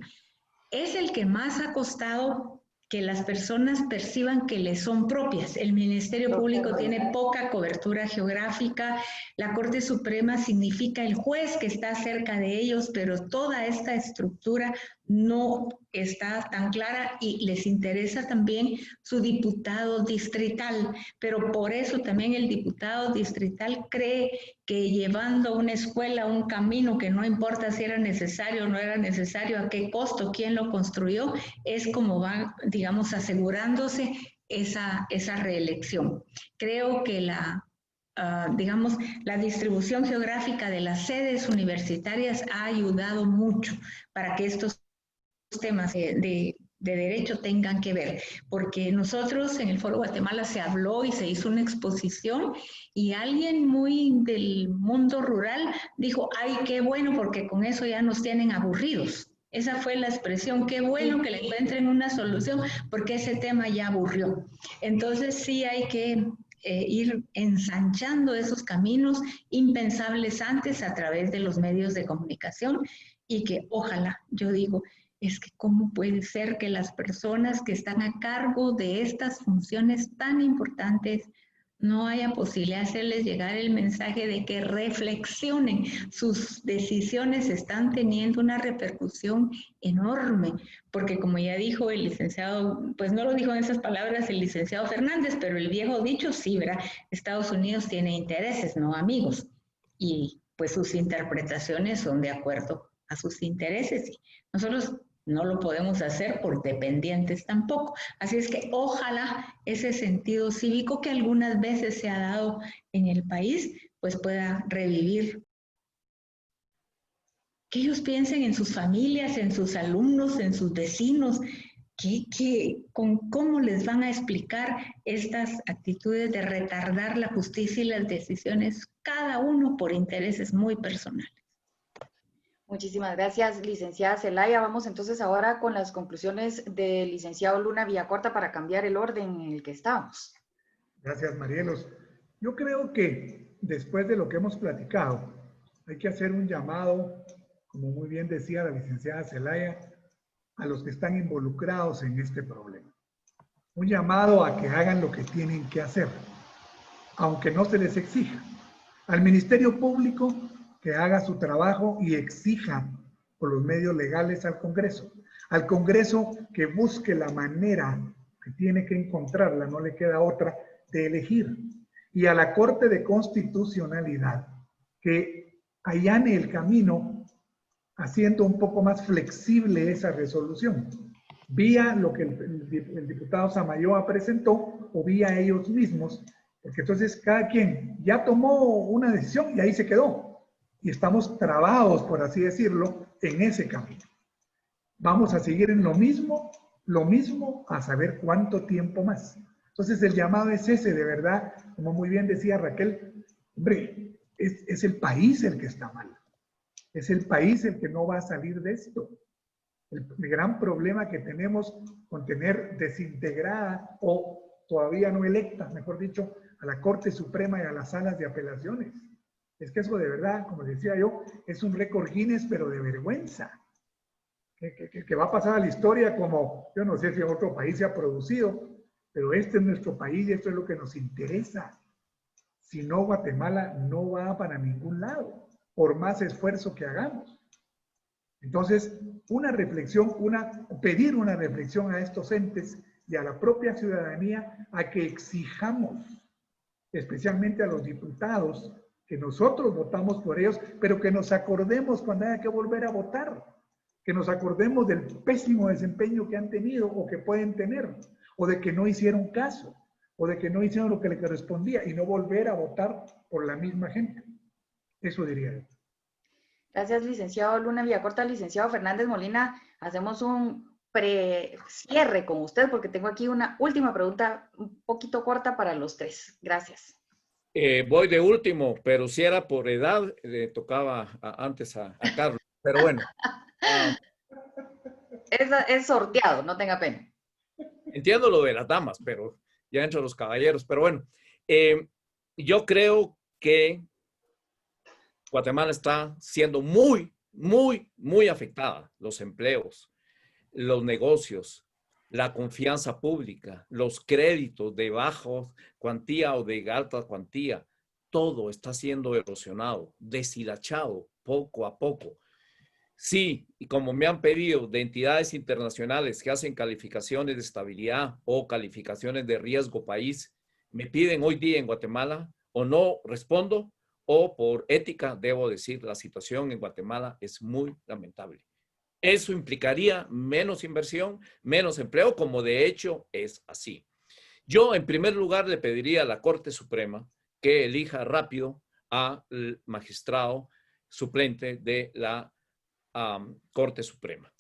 es el que más ha costado que las personas perciban que les son propias. El Ministerio Público tiene poca cobertura geográfica, la Corte Suprema significa el juez que está cerca de ellos, pero toda esta estructura no está tan clara y les interesa también su diputado distrital, pero por eso también el diputado distrital cree que llevando una escuela, un camino que no importa si era necesario o no era necesario, a qué costo, quién lo construyó, es como van, digamos, asegurándose esa reelección. Creo que digamos, la distribución geográfica de las sedes universitarias ha ayudado mucho para que estos temas de derecho tengan que ver, porque nosotros en el Foro Guatemala se habló y se hizo una exposición y alguien muy del mundo rural dijo, ay, qué bueno, porque con eso ya nos tienen aburridos. Esa fue la expresión, qué bueno que le encuentren una solución, porque ese tema ya aburrió. Entonces sí hay que ir ensanchando esos caminos impensables antes a través de los medios de comunicación y que ojalá, yo digo, es que cómo puede ser que las personas que están a cargo de estas funciones tan importantes no haya posibilidad de hacerles llegar el mensaje de que reflexionen. Sus decisiones están teniendo una repercusión enorme, porque como ya dijo el licenciado, pues no lo dijo en esas palabras el licenciado Fernández, pero el viejo dicho sí, ¿verdad? Estados Unidos tiene intereses, no amigos, y pues sus interpretaciones son de acuerdo a sus intereses. Y nosotros no lo podemos hacer por dependientes tampoco. Así es que ojalá ese sentido cívico que algunas veces se ha dado en el país, pues pueda revivir. Que ellos piensen en sus familias, en sus alumnos, en sus vecinos, cómo les van a explicar estas actitudes de retardar la justicia y las decisiones, cada uno por intereses muy personales. Muchísimas gracias, licenciada Zelaya. Vamos entonces ahora con las conclusiones del licenciado Luna Villacorta para cambiar el orden en el que estamos. Gracias, Marielos. Yo creo que después de lo que hemos platicado, hay que hacer un llamado, como muy bien decía la licenciada Zelaya, a los que están involucrados en este problema. Un llamado a que hagan lo que tienen que hacer, aunque no se les exija. Al Ministerio Público que haga su trabajo y exija por los medios legales al Congreso. Al Congreso que busque la manera que tiene que encontrarla, no le queda otra, de elegir. Y a la Corte de Constitucionalidad que allane el camino haciendo un poco más flexible esa resolución, vía lo que el diputado Samayoa presentó o vía ellos mismos, porque entonces cada quien ya tomó una decisión y ahí se quedó. Y estamos trabados, por así decirlo, en ese camino. Vamos a seguir en lo mismo a saber cuánto tiempo más. Entonces el llamado es ese, de verdad, como muy bien decía Raquel, hombre, es el país el que está mal. Es el país el que no va a salir de esto. El gran problema que tenemos con tener desintegrada o todavía no electa, mejor dicho, a la Corte Suprema y a las salas de apelaciones. Es que eso de verdad, como decía yo, es un récord Guinness, pero de vergüenza. Que va a pasar a la historia como, yo no sé si en otro país se ha producido, pero este es nuestro país y esto es lo que nos interesa. Si no, Guatemala no va para ningún lado, por más esfuerzo que hagamos. Entonces, una reflexión, pedir una reflexión a estos entes y a la propia ciudadanía a que exijamos, especialmente a los diputados, que nosotros votamos por ellos, pero que nos acordemos cuando haya que volver a votar, que nos acordemos del pésimo desempeño que han tenido o que pueden tener, o de que no hicieron caso, o de que no hicieron lo que le correspondía y no volver a votar por la misma gente. Eso diría yo. Gracias, licenciado Luna Villacorta. Licenciado Fernández Molina, hacemos un cierre con usted porque tengo aquí una última pregunta un poquito corta para los tres. Gracias. Voy de último, pero si era por edad, le tocaba antes a Carlos. Pero bueno. Es sorteado, no tenga pena. Entiendo lo de las damas, pero ya entre los caballeros. Pero bueno, yo creo que Guatemala está siendo muy afectada. Los empleos, los negocios, la confianza pública, los créditos de baja cuantía o de alta cuantía, todo está siendo erosionado, deshilachado poco a poco. Sí, y como me han pedido de entidades internacionales que hacen calificaciones de estabilidad o calificaciones de riesgo país, me piden hoy día en Guatemala, o no respondo, o por ética debo decir, la situación en Guatemala es muy lamentable. Eso implicaría menos inversión, menos empleo, como de hecho es así. Yo, en primer lugar, le pediría a la Corte Suprema que elija rápido al magistrado suplente de la Corte Suprema.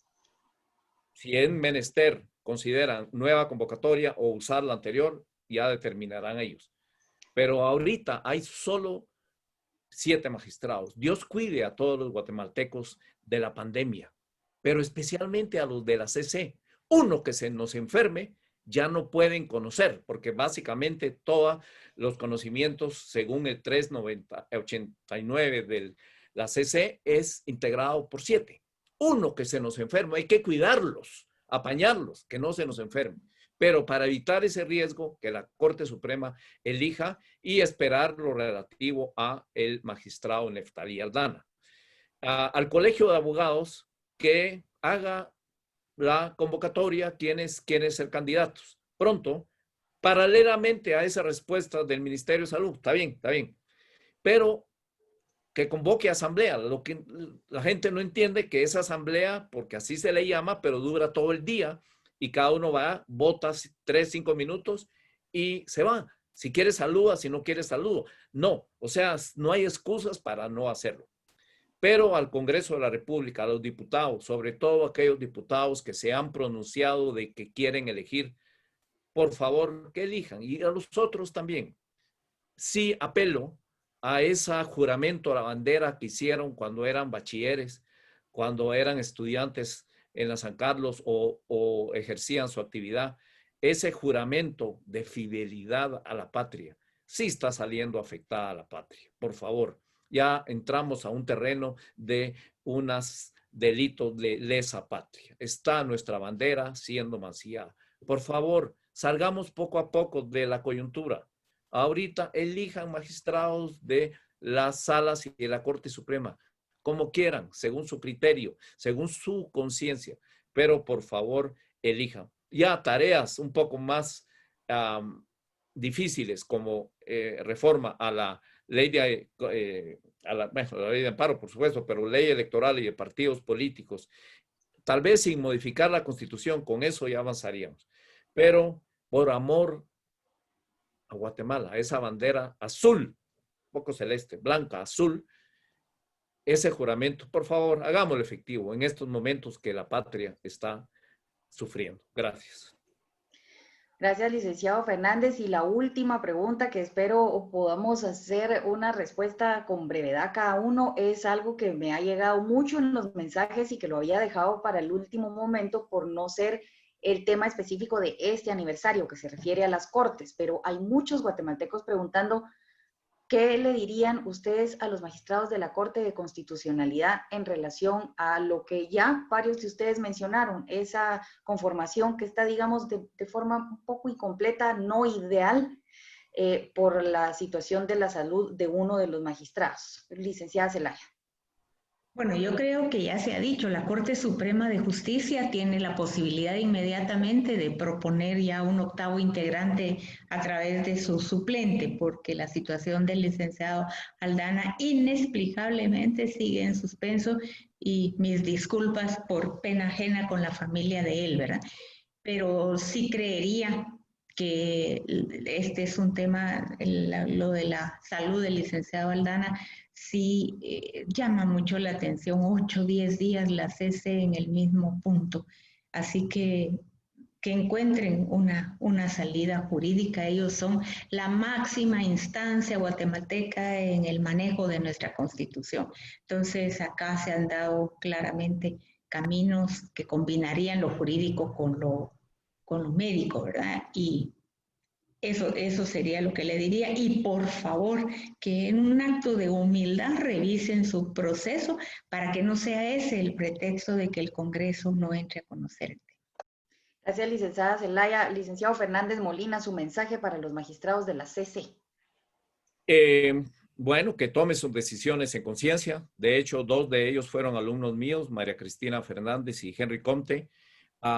Si es menester consideran nueva convocatoria o usar la anterior, ya determinarán ellos. Pero ahorita hay solo 7 magistrados. Dios cuide a todos los guatemaltecos de la pandemia, pero especialmente a los de la CC. Uno que se nos enferme ya no pueden conocer, porque básicamente todos los conocimientos, según el 389 de la CC, es integrado por 7. Uno que se nos enferme, hay que cuidarlos, apañarlos, que no se nos enfermen. Pero para evitar ese riesgo, que la Corte Suprema elija y esperar lo relativo a el magistrado Neftalí Aldana. Al Colegio de Abogados que haga la convocatoria, quiénes ser candidatos. Pronto, paralelamente a esa respuesta del Ministerio de Salud, está bien, pero que convoque asamblea. Lo que la gente no entiende que esa asamblea, porque así se le llama, pero dura todo el día y cada uno va, vota 3, 5 minutos y se va. Si quiere saluda, si no quiere saludo. No, o sea, no hay excusas para no hacerlo. Pero al Congreso de la República, a los diputados, sobre todo aquellos diputados que se han pronunciado de que quieren elegir, por favor, que elijan. Y a los otros también. Sí apelo a ese juramento a la bandera que hicieron cuando eran bachilleres, cuando eran estudiantes en la San Carlos o ejercían su actividad. Ese juramento de fidelidad a la patria sí está saliendo afectada a la patria. Por favor, ya entramos a un terreno de unos delitos de lesa patria. Está nuestra bandera siendo mancillada. Por favor, salgamos poco a poco de la coyuntura. Ahorita elijan magistrados de las salas y de la Corte Suprema, como quieran, según su criterio, según su conciencia, pero por favor elijan. Ya tareas un poco más difíciles como reforma a la ley de, la ley de amparo, por supuesto, pero ley electoral y de partidos políticos, tal vez sin modificar la Constitución, con eso ya avanzaríamos. Pero por amor a Guatemala, esa bandera azul, poco celeste, blanca, azul, ese juramento, por favor, hagámoslo efectivo en estos momentos que la patria está sufriendo. Gracias. Gracias, licenciado Fernández. Y la última pregunta que espero podamos hacer una respuesta con brevedad cada uno es algo que me ha llegado mucho en los mensajes y que lo había dejado para el último momento por no ser el tema específico de este aniversario que se refiere a las Cortes, pero hay muchos guatemaltecos preguntando ¿qué le dirían ustedes a los magistrados de la Corte de Constitucionalidad en relación a lo que ya varios de ustedes mencionaron, esa conformación que está, digamos, de forma un poco incompleta, no ideal, por la situación de la salud de uno de los magistrados? Licenciada Zelaya. Bueno, yo creo que ya se ha dicho, la Corte Suprema de Justicia tiene la posibilidad inmediatamente de proponer ya un 8º integrante a través de su suplente, porque la situación del licenciado Aldana inexplicablemente sigue en suspenso y mis disculpas por pena ajena con la familia de él, ¿verdad? Pero sí creería que este es un tema, lo de la salud del licenciado Aldana, sí llama mucho la atención, 8, 10 días la CC en el mismo punto. Así que encuentren una salida jurídica. Ellos son la máxima instancia guatemalteca en el manejo de nuestra Constitución. Entonces, acá se han dado claramente caminos que combinarían lo jurídico con lo médico, ¿verdad? Y eso sería lo que le diría. Y por favor, que en un acto de humildad revisen su proceso para que no sea ese el pretexto de que el Congreso no entre a conocer el tema. Gracias, licenciada Zelaya. Licenciado Fernández Molina, su mensaje para los magistrados de la CC. bueno, que tome sus decisiones en conciencia. De hecho, 2 de ellos fueron alumnos míos, María Cristina Fernández y Henry Comte.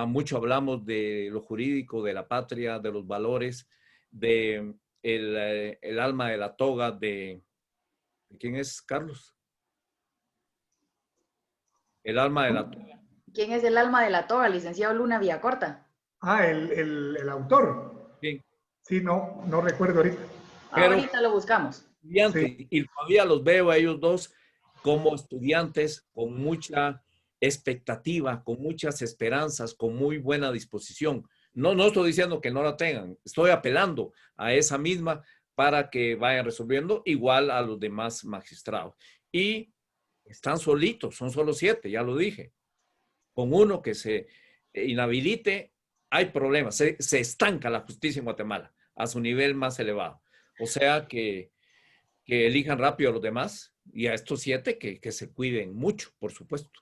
Mucho hablamos de lo jurídico, de la patria, de los valores, de el alma de la toga ¿de quién es, Carlos? El alma de la toga. ¿Quién es el alma de la toga? Licenciado Luna Villacorta. El autor. Sí. Sí, no recuerdo ahorita. Pero, ahorita lo buscamos. Sí. Y todavía los veo a ellos dos como estudiantes con mucha expectativa, con muchas esperanzas, con muy buena disposición. No estoy diciendo que no la tengan, estoy apelando a esa misma para que vayan resolviendo igual a los demás magistrados. Y están solitos, son solo 7, ya lo dije. Con uno que se inhabilite, hay problemas, se estanca la justicia en Guatemala a su nivel más elevado. O sea que elijan rápido a los demás y a estos 7 que se cuiden mucho, por supuesto.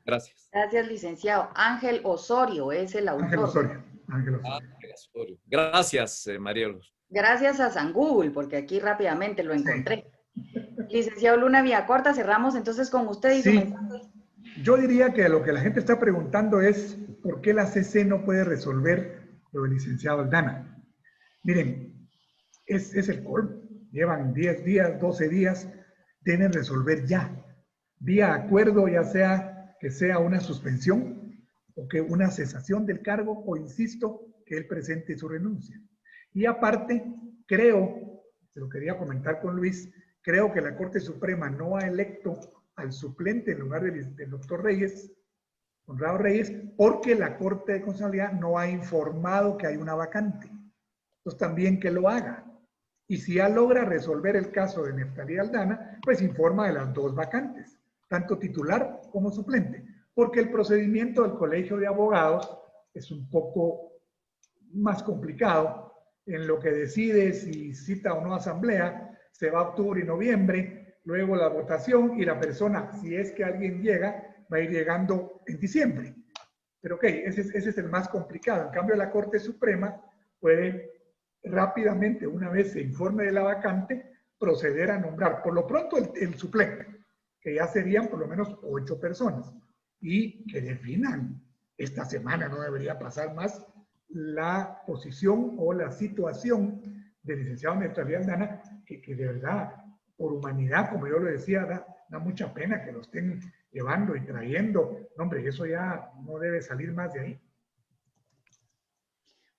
Gracias. Gracias, licenciado. Ángel Osorio es el autor. Ángel Osorio. Gracias, Marielos. Gracias a San Google, porque aquí rápidamente lo encontré. Sí. Licenciado Luna Villacorta, cerramos entonces con usted y su mensaje. Yo diría que lo que la gente está preguntando es ¿por qué la CC no puede resolver lo del licenciado Aldana? Miren, es el colmo. Llevan 10 días, 12 días, deben resolver ya. Vía acuerdo, ya sea que sea una suspensión o que una cesación del cargo, o insisto, que él presente su renuncia. Y aparte, creo, se lo quería comentar con Luis, creo que la Corte Suprema no ha electo al suplente en lugar del doctor Reyes, Conrado Reyes, porque la Corte de Constitucionalidad no ha informado que hay una vacante. Entonces también que lo haga. Y si ya logra resolver el caso de Neftalí Aldana, pues informa de las 2 vacantes, tanto titular como suplente, porque el procedimiento del Colegio de Abogados es un poco más complicado en lo que decide si cita o no asamblea, se va a octubre y noviembre, luego la votación y la persona, si es que alguien llega, va a ir llegando en diciembre. Pero ok, ese es el más complicado. En cambio, la Corte Suprema puede rápidamente, una vez se informe de la vacante, proceder a nombrar, por lo pronto, el suplente, que ya serían por lo menos 8 personas, y que definan esta semana, no debería pasar más, la posición o la situación del licenciado Neftalí Aldana, que de verdad, por humanidad, como yo lo decía, da mucha pena que lo estén llevando y trayendo. No, hombre, eso ya no debe salir más de ahí.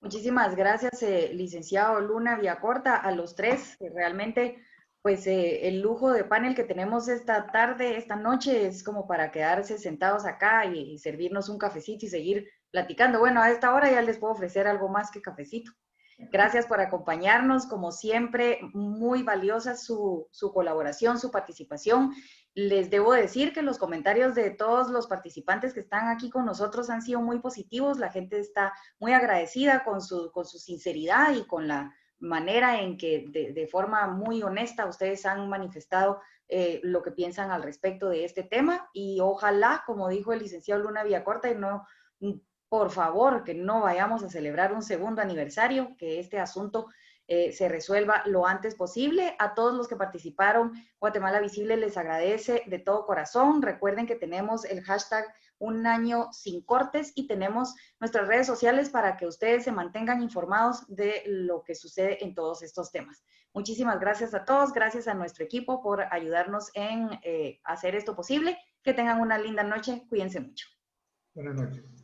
Muchísimas gracias, licenciado Luna Villacorta, a los 3, que realmente, pues, el lujo de panel que tenemos esta tarde, esta noche, es como para quedarse sentados acá y servirnos un cafecito y seguir platicando. Bueno, a esta hora ya les puedo ofrecer algo más que cafecito. Gracias por acompañarnos, como siempre, muy valiosa su colaboración, su participación. Les debo decir que los comentarios de todos los participantes que están aquí con nosotros han sido muy positivos. La gente está muy agradecida con su sinceridad y con la manera en que de forma muy honesta ustedes han manifestado lo que piensan al respecto de este tema. Y ojalá, como dijo el licenciado Luna Villacorta, por favor, que no vayamos a celebrar un 2º aniversario, que este asunto se resuelva lo antes posible. A todos los que participaron, Guatemala Visible les agradece de todo corazón. Recuerden que tenemos el hashtag Un Año Sin Cortes y tenemos nuestras redes sociales para que ustedes se mantengan informados de lo que sucede en todos estos temas. Muchísimas gracias a todos, gracias a nuestro equipo por ayudarnos en hacer esto posible. Que tengan una linda noche, cuídense mucho. Buenas noches.